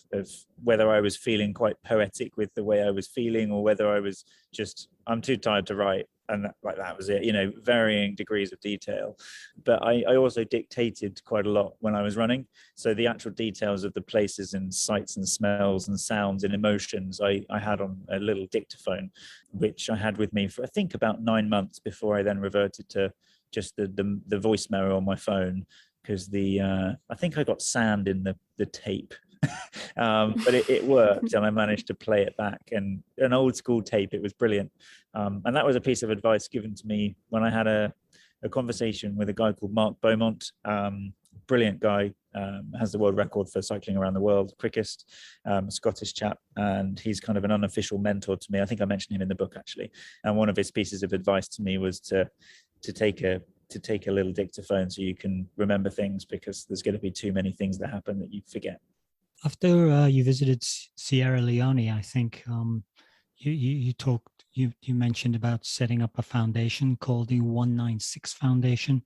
whether I was feeling quite poetic with the way I was feeling, or whether I was just, I'm too tired to write, and that was it, varying degrees of detail. But I also dictated quite a lot when I was running. So the actual details of the places and sights and smells and sounds and emotions I had on a little dictaphone, which I had with me for, I think, about 9 months before I then reverted to just the voice memo on my phone, because I think I got sand in the tape But it worked, and I managed to play it back, and an old school tape. It was brilliant. And that was a piece of advice given to me when I had a conversation with a guy called Mark Beaumont. Brilliant guy, has the world record for cycling around the world, quickest, Scottish chap, and he's kind of an unofficial mentor to me. I think I mentioned him in the book, actually. And one of his pieces of advice to me was to take a little dictaphone so you can remember things, because there's going to be too many things that happen that you forget. After you visited Sierra Leone, I think you mentioned about setting up a foundation called the 196 Foundation.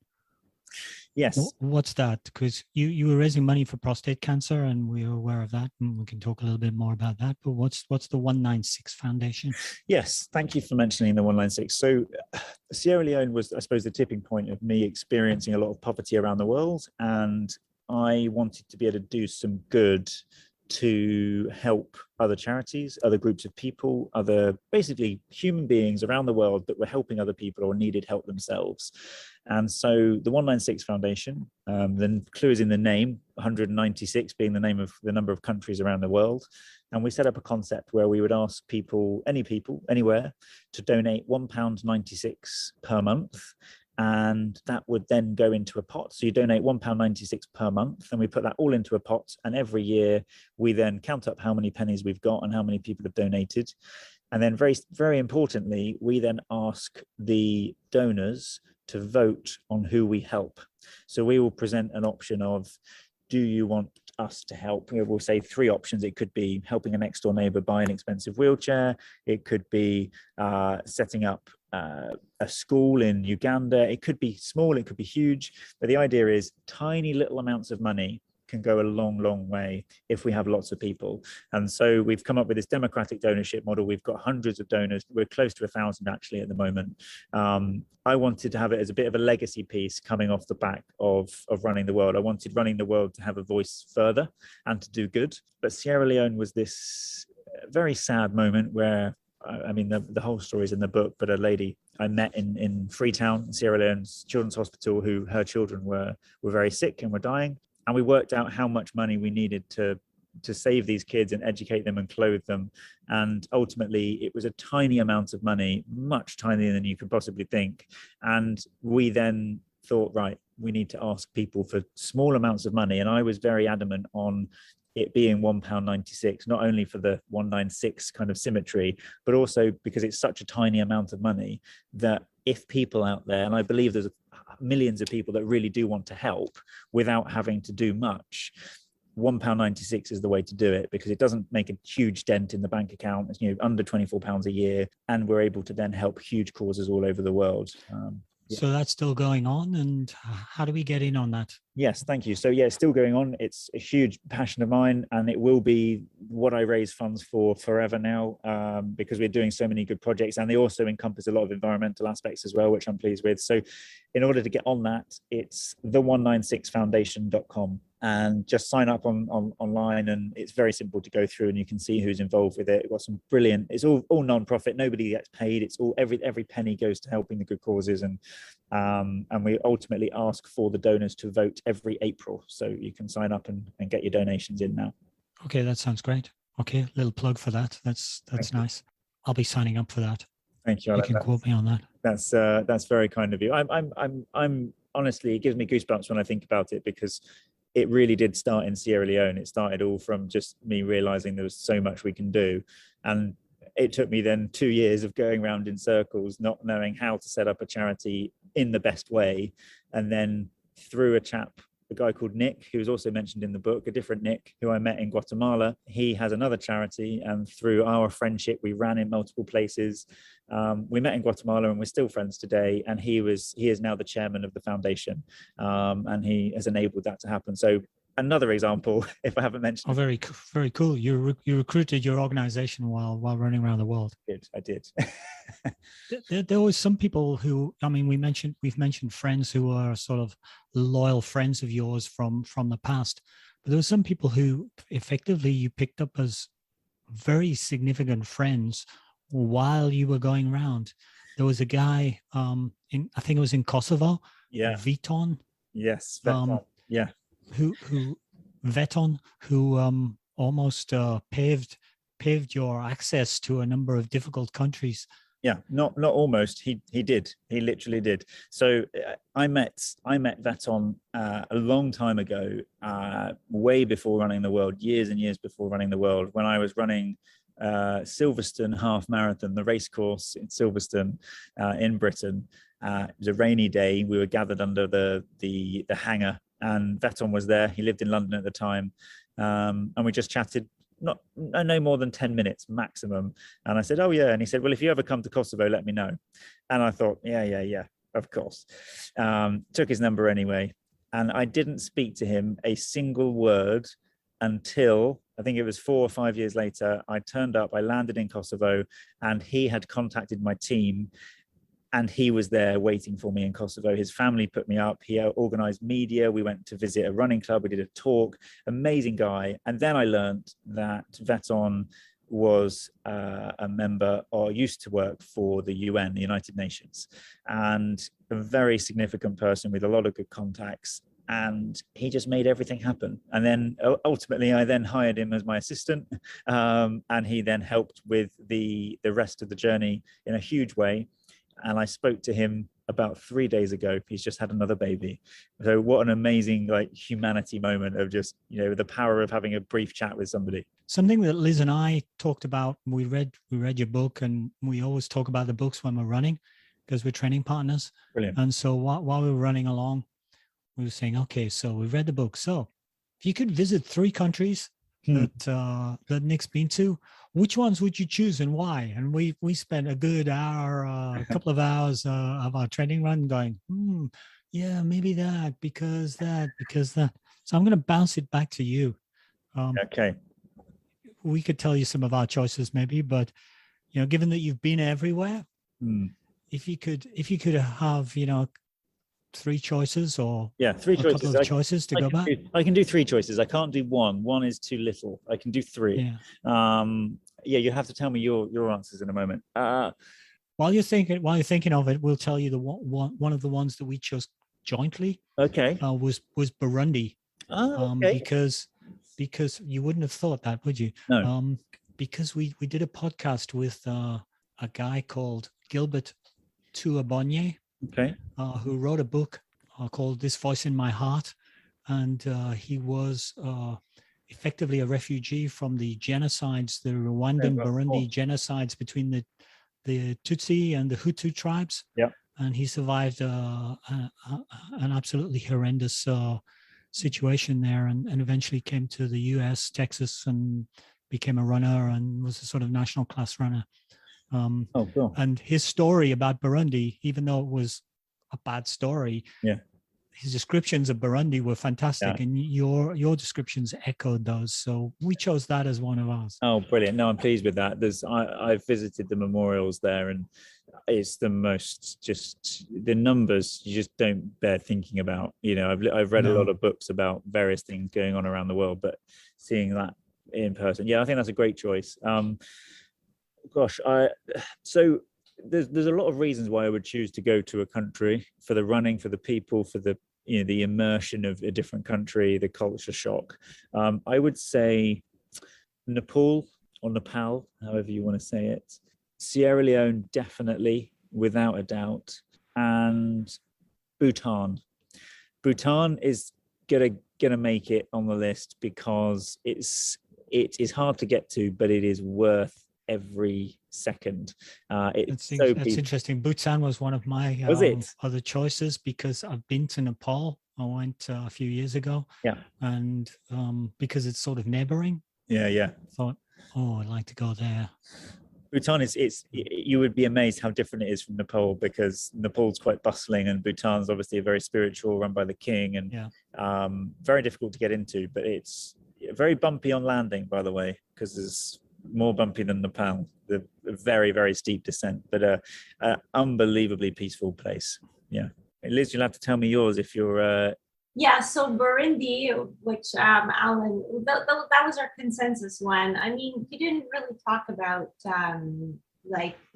Yes. What's that? Because you were raising money for prostate cancer, and we are aware of that, and we can talk a little bit more about that. But what's the 196 Foundation? Yes, thank you for mentioning the 196. So Sierra Leone was, I suppose, the tipping point of me experiencing a lot of poverty around the world, and I wanted to be able to do some good to help other charities, other groups of people, other basically human beings around the world that were helping other people or needed help themselves. And so the 196 Foundation, the clue is in the name, 196 being the name of the number of countries around the world. And we set up a concept where we would ask people, anywhere, to donate £1.96 per month. And that would then go into a pot. So you donate £1.96 per month, and we put that all into a pot. And every year we then count up how many pennies we've got and how many people have donated. And then very, very importantly, we then ask the donors to vote on who we help. So we will present an option of, do you want us to help? We'll say 3 options. It could be helping a next door neighbor buy an expensive wheelchair. It could be setting up a school in Uganda. It could be small, it could be huge. But the idea is tiny little amounts of money can go a long, long way if we have lots of people. And so we've come up with this democratic donorship model. We've got hundreds of donors. We're close to 1,000 actually at the moment. I wanted to have it as a bit of a legacy piece coming off the back of running the world. I wanted running the world to have a voice further and to do good. But Sierra Leone was this very sad moment where, I mean, the whole story is in the book, but a lady I met in Freetown, Sierra Leone's children's hospital, who her children were very sick and were dying. And we worked out how much money we needed to save these kids and educate them and clothe them. And ultimately, it was a tiny amount of money, much tinier than you could possibly think. And we then thought, right, we need to ask people for small amounts of money. And I was very adamant on it being £1.96, not only for the 196 kind of symmetry, but also because it's such a tiny amount of money that if people out there, and I believe there's millions of people that really do want to help without having to do much, £1.96 is the way to do it, because it doesn't make a huge dent in the bank account. It's under £24 a year, and we're able to then help huge causes all over the world. Yeah. So that's still going on, and how do we get in on that? Yes, thank you. So yeah, it's still going on. It's a huge passion of mine, and it will be what I raise funds for forever now, because we're doing so many good projects, and they also encompass a lot of environmental aspects as well, which I'm pleased with. So in order to get on that, it's the196foundation.com. and just sign up online, and it's very simple to go through, and you can see who's involved with it. We've got some brilliant, it's all non-profit, nobody gets paid, it's all every penny goes to helping the good causes, and we ultimately ask for the donors to vote every April, so you can sign up and get your donations in now. Okay, that sounds great. Okay, little plug for that. That's nice. I'll be signing up for that. Thank you. You can quote me on that. That's very kind of you. I'm honestly, it gives me goosebumps when I think about it, because it really did start in Sierra Leone. It started all from just me realizing there was so much we can do. And it took me then 2 years of going around in circles, not knowing how to set up a charity in the best way. And then through a guy called Nick, who was also mentioned in the book, a different Nick, who I met in Guatemala. He has another charity, and through our friendship, we ran in multiple places. We met in Guatemala, and we're still friends today. And he is now the chairman of the foundation, and he has enabled that to happen. So another example, if I haven't mentioned. Oh, very, very cool. You recruited your organization while running around the world. I did. There was some people who, I mean, we've mentioned friends who are sort of loyal friends of yours from the past, but there were some people who effectively you picked up as very significant friends while you were going around. There was a guy I think it was in Kosovo. Yeah. Veton. Yes. Veton. Yeah. Who almost paved your access to a number of difficult countries. Yeah, not almost. He did. He literally did. So I met Veton a long time ago, way before running the world, years and years before running the world, when I was running Silverstone half marathon, the race course in Silverstone in Britain. It was a rainy day. We were gathered under the hangar, and Veton was there. He lived in London at the time, and we just chatted. No more than 10 minutes maximum. And I said, oh yeah. And he said, well, if you ever come to Kosovo, let me know. And I thought, yeah, of course. Took his number anyway. And I didn't speak to him a single word until I think it was 4 or 5 years later. I turned up, I landed in Kosovo, and he had contacted my team. And he was there waiting for me in Kosovo. His family put me up. He organized media. We went to visit a running club. We did a talk. Amazing guy. And then I learned that Veton was a member or used to work for the UN, the United Nations, and a very significant person with a lot of good contacts. And he just made everything happen. And then ultimately, I then hired him as my assistant. And he then helped with the rest of the journey in a huge way. And I spoke to him about 3 days ago. He's just had another baby. So what an amazing humanity moment of just, the power of having a brief chat with somebody. Something that Liz and I talked about, we read your book, and we always talk about the books when we're running because we're training partners. Brilliant. And so while we were running along, we were saying, okay, so we've read the book. So if you could visit 3 countries that Nick's been to, which ones would you choose and why? And we spent a good hour, a couple of hours of our training run going, yeah, maybe that, because that. So I'm going to bounce it back to you. Okay. We could tell you some of our choices maybe, but given that you've been everywhere, if you could have 3 choices or 3 choices. Couple of choices to go back. I can do 3 choices. I can't do 1. 1 is too little. I can do 3. You have to tell me your answers in a moment. While you're thinking of it, we'll tell you the one of the ones that we chose jointly. Okay. Was Burundi. Okay. Because you wouldn't have thought that, would you? No. Because we did a podcast with a guy called Gilbert Tuabonye. Okay. Who wrote a book called This Voice in My Heart. And he was effectively a refugee from the genocides, the Rwandan, Burundi genocides between the Tutsi and the Hutu tribes. Yeah. And he survived an absolutely horrendous situation there and eventually came to the US, Texas, and became a runner and was a sort of national class runner. Cool. And his story about Burundi, even though it was a bad story, his descriptions of Burundi were fantastic, and your descriptions echoed those. So we chose that as one of ours. Oh, brilliant! No, I'm pleased with that. I've visited the memorials there, and it's the most just the numbers you just don't bear thinking about. I've read a lot of books about various things going on around the world, but seeing that in person, I think that's a great choice. So there's a lot of reasons why I would choose to go to a country: for the running, for the people, for the the immersion of a different country, the culture shock. I would say Nepal or Nepal, however you want to say it. Sierra Leone, definitely, without a doubt, and Bhutan. Bhutan is gonna make it on the list because it is hard to get to, but it is worth every second. That's interesting. Bhutan was one of my other choices because I've been to Nepal. I went a few years ago. Yeah. And because it's sort of neighboring. Yeah. I thought, I'd like to go there. Bhutan you would be amazed how different it is from Nepal, because Nepal's quite bustling and Bhutan's obviously very spiritual, run by the king, and very difficult to get into, but it's very bumpy on landing, by the way, because there's more bumpy than Nepal, the very, very steep descent, but a unbelievably peaceful place. Yeah. Liz, you'll have to tell me yours if you're... So Burundi, which Alan, that was our consensus one. I mean, you didn't really talk about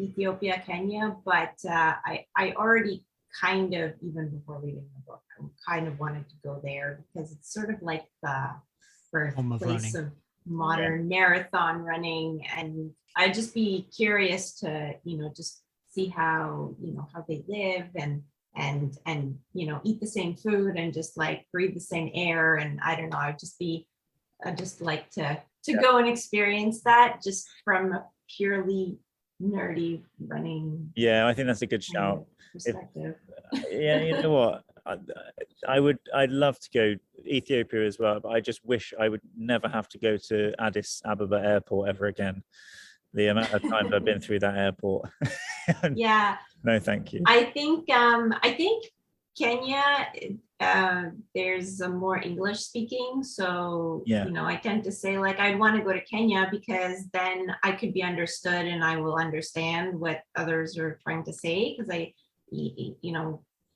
Ethiopia, Kenya, but I already kind of, even before reading the book, I kind of wanted to go there because it's sort of like the birthplace of modern marathon running, and I'd just be curious to, just see how, how they live and eat the same food and just like breathe the same air. And I don't know, I'd just like to go and experience that just from a purely nerdy running. Yeah, I think that's a good shout. Perspective. You know what? I'd love to go Ethiopia as well, but I just wish I would never have to go to Addis Ababa airport ever again. The amount of times I've been through that airport. Yeah. No, thank you. I think Kenya, there's a more English speaking. So, I tend to say like, I'd want to go to Kenya because then I could be understood and I will understand what others are trying to say. Because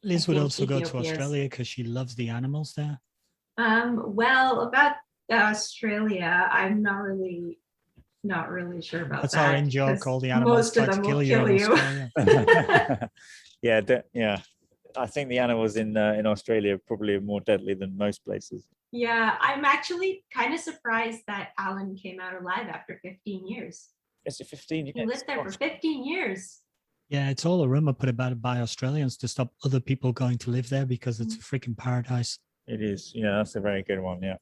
Liz would also go to Australia because she loves the animals there. Well, about Australia, I'm not really sure about That's that. our in joke. All the animals try to kill you in Australia. Yeah. I think the animals in Australia probably are more deadly than most places. Yeah, I'm actually kind of surprised that Alan came out alive after 15 years. Is it 15 years? He lived there for 15 years. Yeah, it's all a rumor put about it by Australians to stop other people going to live there because it's a freaking paradise. It is. Yeah, that's a very good one. Yeah.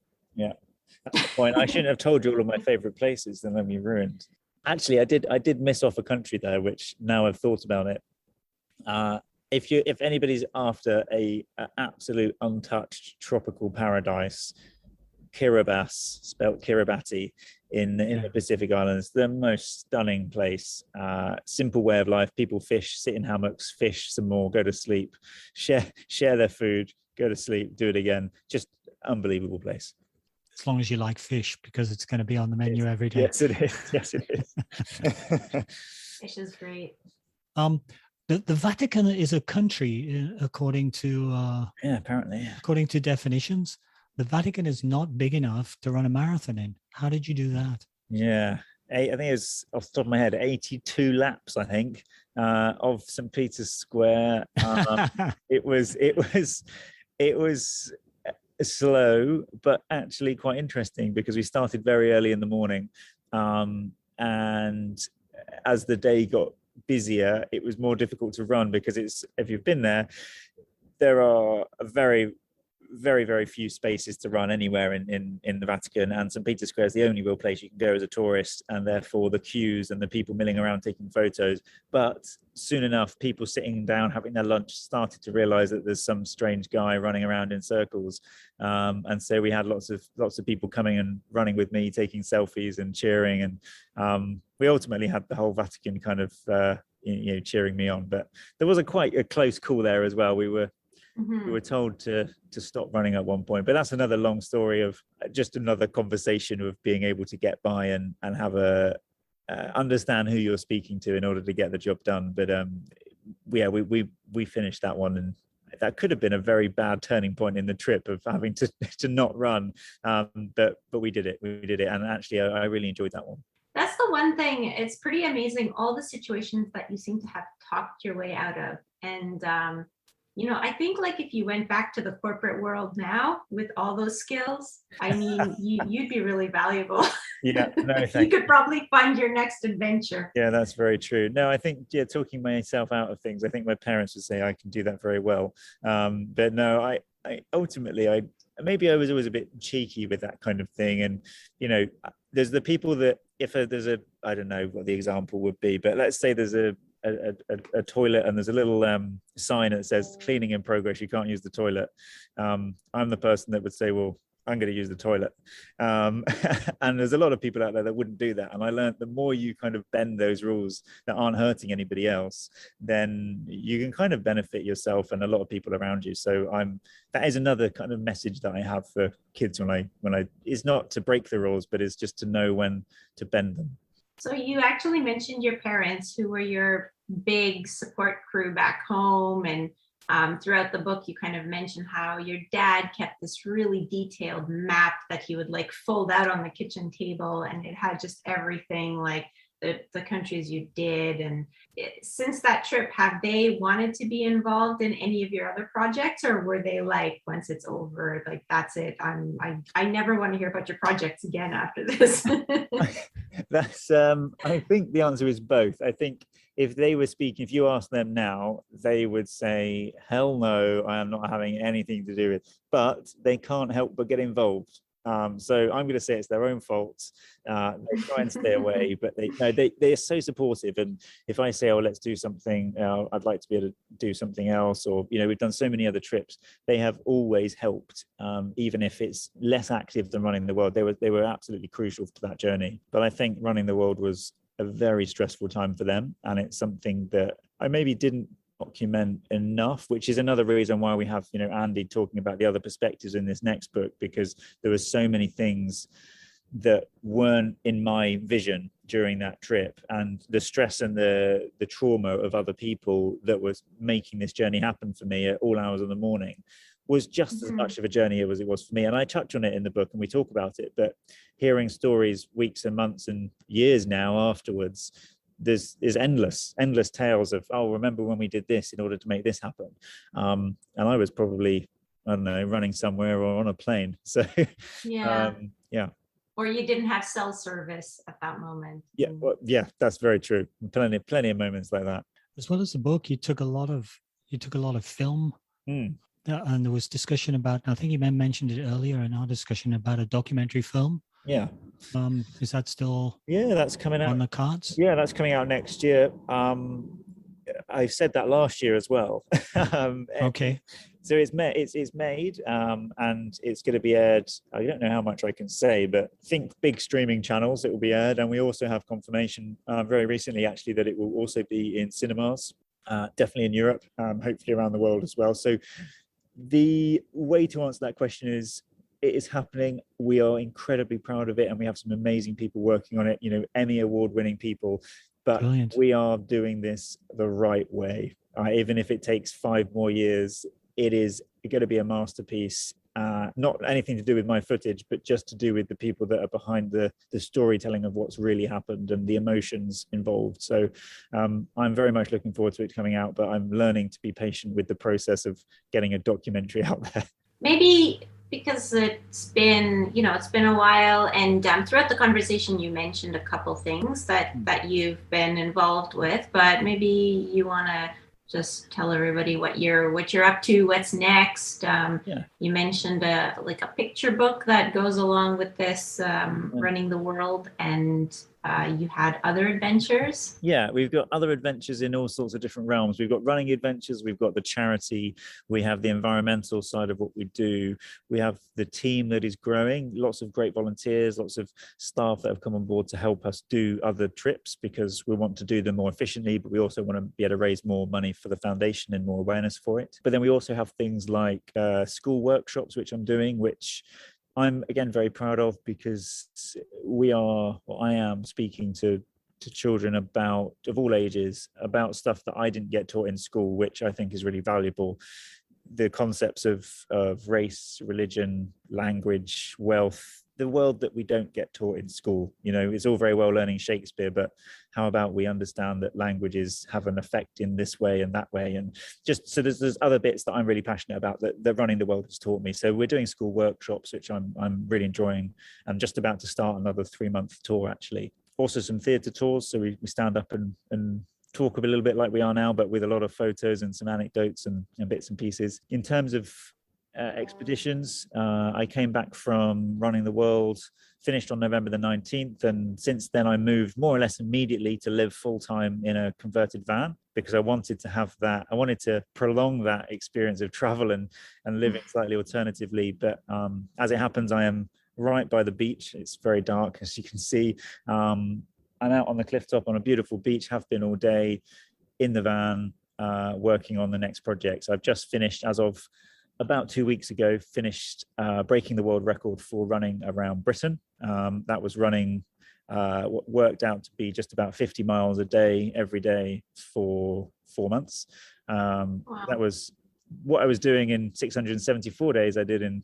That's the point. I shouldn't have told you all of my favorite places, then they'd be ruined. Actually, I did miss off a country there, which now I've thought about it. If anybody's after a absolute untouched tropical paradise, Kiribati, spelt Kiribati, in the Pacific Islands, the most stunning place. Simple way of life. People fish, sit in hammocks, fish some more, go to sleep, share their food, go to sleep, do it again. Just unbelievable place. As long as you like fish, because it's going to be on the menu every day. Yes, it is. Yes, it is. Fish is great. The Vatican is a country, according to apparently. According to definitions. The Vatican is not big enough to run a marathon in. How did you do that? Yeah, I think it was off the top of my head, 82 laps. I think of St. Peter's Square. It was slow, but actually quite interesting because we started very early in the morning, and as the day got busier, it was more difficult to run because if you've been there are a very, very, very few spaces to run anywhere in the Vatican, and St. Peter's Square is the only real place you can go as a tourist, and therefore the queues and the people milling around taking photos. But soon enough, people sitting down having their lunch started to realize that there's some strange guy running around in circles, and so we had lots of people coming and running with me, taking selfies and cheering, and we ultimately had the whole Vatican kind of cheering me on. But there was quite a close call there as well. We were told to stop running at one point, but that's another long story of just another conversation of being able to get by and have understand who you're speaking to in order to get the job done. But we finished that one, and that could have been a very bad turning point in the trip of having to not run. But we did it, and actually I really enjoyed that one. That's the one thing. It's pretty amazing, all the situations that you seem to have talked your way out of. And I think like if you went back to the corporate world now with all those skills, I mean, you'd be really valuable. Yeah, no, you could probably fund your next adventure. Yeah, that's very true. No, I think talking myself out of things, I think my parents would say I can do that very well. But no, I ultimately maybe I was always a bit cheeky with that kind of thing. And there's the people that if there's I don't know what the example would be, but let's say there's a toilet and there's a little sign that says cleaning in progress, you can't use the toilet. I'm the person that would say, well, I'm going to use the toilet. And there's a lot of people out there that wouldn't do that. And I learned the more you kind of bend those rules that aren't hurting anybody else, then you can kind of benefit yourself and a lot of people around you. So that is another kind of message that I have for kids when I is not to break the rules, but it's just to know when to bend them. So you actually mentioned your parents, who were your big support crew back home, and throughout the book you kind of mentioned how your dad kept this really detailed map that he would like fold out on the kitchen table, and it had just everything like the countries you did. And since that trip, have they wanted to be involved in any of your other projects, or were they like, once it's over, like, that's it, I never want to hear about your projects again after this? That's I think the answer is both. I think if they were speaking, if you ask them now, they would say, hell no, I am not having anything to do with it. But they can't help but get involved. So I'm going to say it's their own fault. They try and stay away, but they're so supportive. And if I say, oh, let's do something, I'd like to be able to do something else, or, we've done so many other trips, they have always helped, even if it's less active than running the world. They were absolutely crucial to that journey. But I think running the world was a very stressful time for them, and it's something that I maybe didn't document enough, which is another reason why we have Andy talking about the other perspectives in this next book, because there were so many things that weren't in my vision during that trip, and the stress and the trauma of other people that was making this journey happen for me at all hours of the morning was just as much of a journey as it was for me. And I touch on it in the book and we talk about it, but hearing stories weeks and months and years now afterwards, there's endless tales of, oh, remember when we did this in order to make this happen. And I was probably, I don't know, running somewhere or on a plane. So yeah. Yeah. Or you didn't have cell service at that moment. Yeah, well, yeah, that's very true. Plenty of moments like that. As well as the book, you took a lot of film. And there was discussion about, I think you mentioned it earlier in our discussion, about a documentary film. Yeah. Is that still that's coming out on the cards? Yeah, that's coming out next year. I said that last year as well. Okay. So it's made, and it's going to be aired. I don't know how much I can say, but think big streaming channels it will be aired. And we also have confirmation very recently, actually, that it will also be in cinemas, definitely in Europe, hopefully around the world as well. So the way to answer that question is, it is happening. We are incredibly proud of it, and we have some amazing people working on it, Emmy award-winning people. But Brilliant. We are doing this the right way. Even if it takes 5 more years, it is going to be a masterpiece. Not anything to do with my footage, but just to do with the people that are behind the storytelling of what's really happened and the emotions involved. So I'm very much looking forward to it coming out, but I'm learning to be patient with the process of getting a documentary out there. Maybe because it's been a while, and throughout the conversation you mentioned a couple things that you've been involved with, but maybe you want to just tell everybody what you're up to, what's next. You mentioned a picture book that goes along with this, running the world, and you had other adventures. Yeah, we've got other adventures in all sorts of different realms. We've got running adventures, we've got the charity, we have the environmental side of what we do, we have the team that is growing, lots of great volunteers, lots of staff that have come on board to help us do other trips, because we want to do them more efficiently, but we also want to be able to raise more money for the foundation and more awareness for it. But then we also have things like school workshops, which I'm doing, which I'm again very proud of, because I am speaking to children of all ages about stuff that I didn't get taught in school, which I think is really valuable. The concepts of race, religion, language, wealth, the world that we don't get taught in school. It's all very well learning Shakespeare, but how about we understand that languages have an effect in this way and that way? And just so there's other bits that I'm really passionate about that running the world has taught me. So we're doing school workshops, which I'm really enjoying, and just about to start another 3-month tour, actually. Also some theatre tours, so we stand up and talk a little bit like we are now, but with a lot of photos and some anecdotes and bits and pieces. In terms of expeditions, I came back from running the world, finished on November the 19th, and since then I moved more or less immediately to live full-time in a converted van, because I wanted to prolong that experience of travel and living slightly alternatively. But as it happens, I am right by the beach. It's very dark, as you can see. I'm out on the cliff top on a beautiful beach, have been all day in the van, working on the next project. So I've just finished, as of about 2 weeks ago, breaking the world record for running around Britain. That was running what worked out to be just about 50 miles a day, every day for 4 months. Wow. That was what I was doing in 674 days, I did in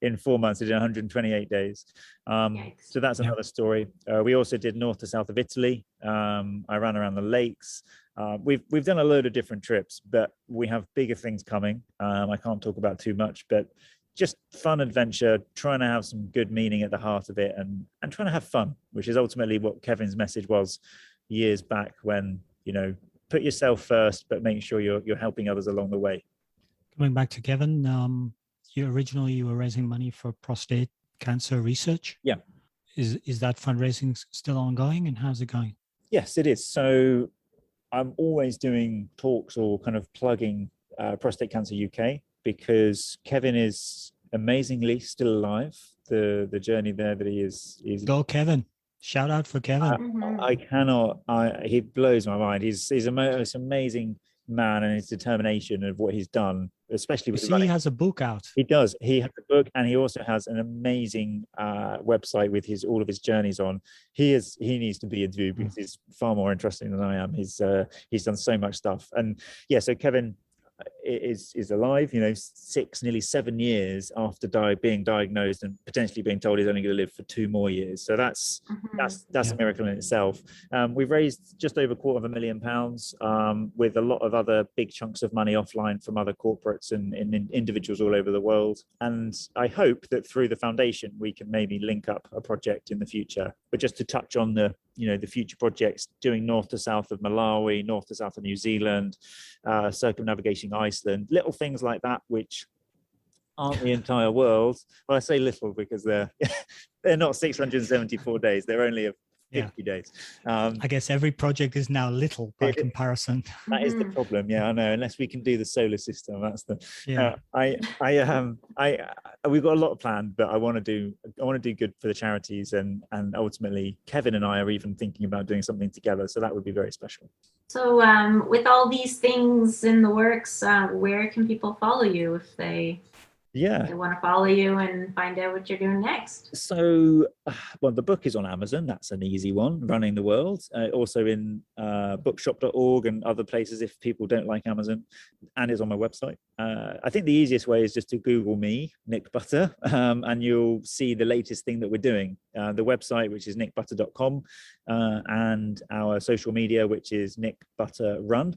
in 4 months. I did 128 days. So that's another story. We also did north to south of Italy. I ran around the lakes. We've done a load of different trips, but we have bigger things coming. I can't talk about too much, but just fun adventure, trying to have some good meaning at the heart of it, and trying to have fun, which is ultimately what Kevin's message was years back, when, you know, put yourself first, but make sure you're helping others along the way. Coming back to Kevin, you were raising money for prostate cancer research. Yeah. Is that fundraising still ongoing, and how's it going? Yes, it is. So I'm always doing talks or kind of plugging Prostate Cancer UK, because Kevin is amazingly still alive. The journey there that he is Go Kevin. Shout out for Kevin. He blows my mind. He's a most amazing man, and his determination of what he's done, especially with he has a book out. He does. He has a book, and he also has an amazing website with all of his journeys on. He needs to be interviewed, because he's far more interesting than I am. He's done so much stuff. And yeah, so Kevin is alive, you know, nearly 7 years after being diagnosed and potentially being told he's only going to live for 2 more years. So that's a miracle in itself. We've raised just over £250,000 with a lot of other big chunks of money offline from other corporates and individuals all over the world. And I hope that through the foundation we can maybe link up a project in the future. But just to touch on the future projects, doing north to south of Malawi, north to south of New Zealand, circumnavigating Iceland, little things like that, which aren't the entire world. Well, I say little because they're not 674 days. They're only 50 days. I guess every project is now little by comparison. That is the problem. Yeah, I know. Unless we can do the solar system, that's the. We've got a lot planned, but I want to do good for the charities, and ultimately Kevin and I are even thinking about doing something together. So that would be very special. So with all these things in the works, where can people follow you if they want to follow you and find out what you're doing next? So, well, the book is on Amazon. That's an easy one, Running the World. Also in bookshop.org and other places if people don't like Amazon, and it's on my website. I think the easiest way is just to Google me, Nick Butter, and you'll see the latest thing that we're doing. The website, which is nickbutter.com, and our social media, which is Nick Butter Run.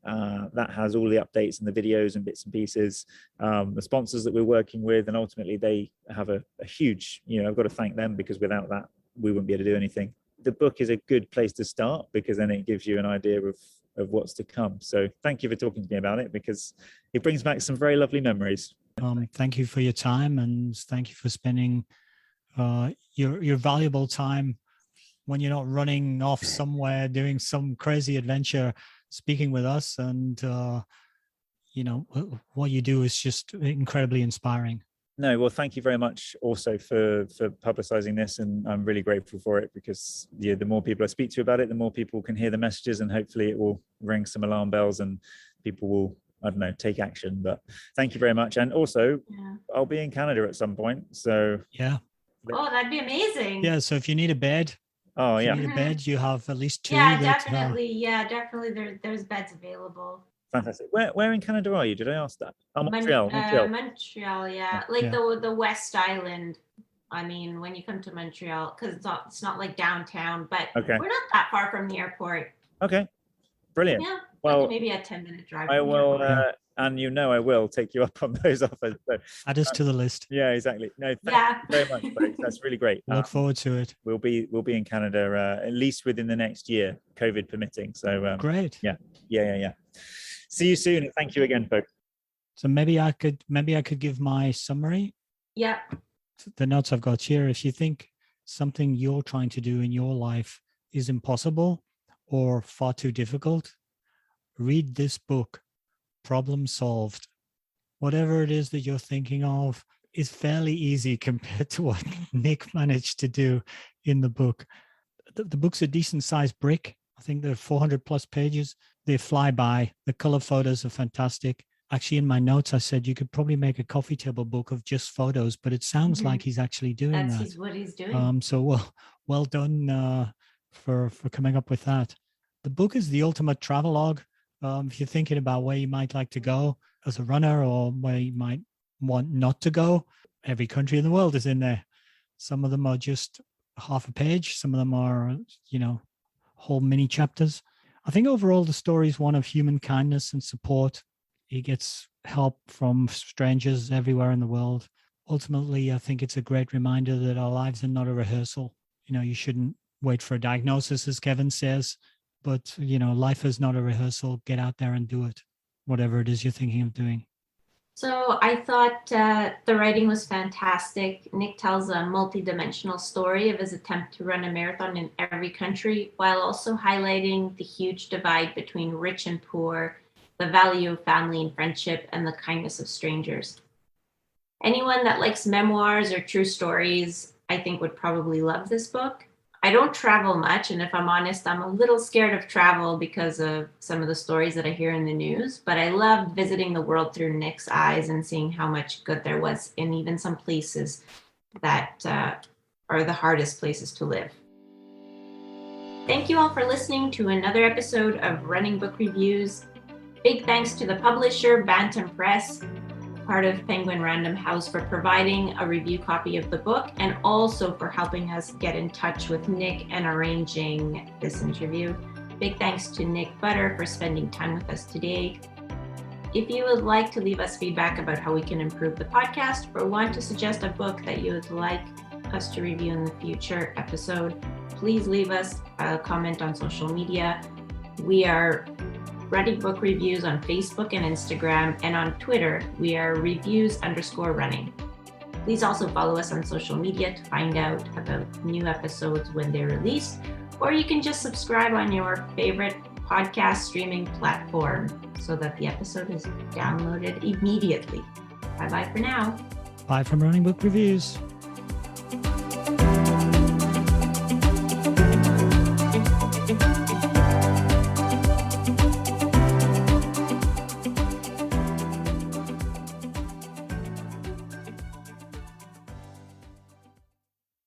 That has all the updates and the videos and bits and pieces, the sponsors that we're working with, and ultimately they have a huge, I've got to thank them, because without that we wouldn't be able to do anything. The book is a good place to start, because then it gives you an idea of what's to come. So thank you for talking to me about it, because it brings back some very lovely memories. Thank you for your time, and thank you for spending your valuable time when you're not running off somewhere doing some crazy adventure, speaking with us. And what you do is just incredibly inspiring. No, well, thank you very much also for publicizing this, and I'm really grateful for it, because the more people I speak to about it, the more people can hear the messages, and hopefully it will ring some alarm bells and people will, I don't know, take action. But thank you very much. And also I'll be in Canada at some point, so oh, that'd be amazing. So if you need a bed, you have at least 2. Definitely there's beds available. Fantastic. Where in Canada are you? Did I ask that? Montreal, the West Island. I mean, when you come to Montreal, because it's not like downtown, but we're not that far from the airport. Okay, brilliant. Yeah, well, maybe a 10-minute drive. I will, and I will take you up on those offers. So, add us to the list. Yeah, exactly. No, thank you very much, folks. That's really great. Look forward to it. We'll be in Canada at least within the next year, COVID permitting. So great. Yeah. See you soon. Thank you again, folks. So maybe I could give my summary. Yeah. The notes I've got here. If you think something you're trying to do in your life is impossible or far too difficult, read this book, Problem Solved. Whatever it is that you're thinking of is fairly easy compared to what Nick managed to do in the book. The book's a decent sized brick. I think there are 400 plus pages. They fly by. The color photos are fantastic. Actually, in my notes, I said you could probably make a coffee table book of just photos, but it sounds like he's actually doing that. That's what he's doing. So well done for coming up with that. The book is the ultimate travelogue, If you're thinking about where you might like to go as a runner or where you might want not to go, every country in the world is in there. Some of them are just half a page. Some of them are, whole mini chapters. I think overall the story is one of human kindness and support. He gets help from strangers everywhere in the world. Ultimately, I think it's a great reminder that our lives are not a rehearsal. You shouldn't wait for a diagnosis, as Kevin says, but, life is not a rehearsal. Get out there and do it, whatever it is you're thinking of doing. So I thought the writing was fantastic. Nick tells a multi-dimensional story of his attempt to run a marathon in every country, while also highlighting the huge divide between rich and poor, the value of family and friendship, and the kindness of strangers. Anyone that likes memoirs or true stories, I think would probably love this book. I don't travel much, and if I'm honest, I'm a little scared of travel because of some of the stories that I hear in the news, but I loved visiting the world through Nick's eyes and seeing how much good there was in even some places that are the hardest places to live. Thank you all for listening to another episode of Running Book Reviews. Big thanks to the publisher, Bantam Press, part of Penguin Random House, for providing a review copy of the book and also for helping us get in touch with Nick and arranging this interview. Big thanks to Nick Butter for spending time with us today. If you would like to leave us feedback about how we can improve the podcast or want to suggest a book that you would like us to review in the future episode, please leave us a comment on social media. We are Running Book Reviews on Facebook and Instagram, and on Twitter, we are reviews_running. Please also follow us on social media to find out about new episodes when they're released, or you can just subscribe on your favorite podcast streaming platform so that the episode is downloaded immediately. Bye-bye for now. Bye from Running Book Reviews.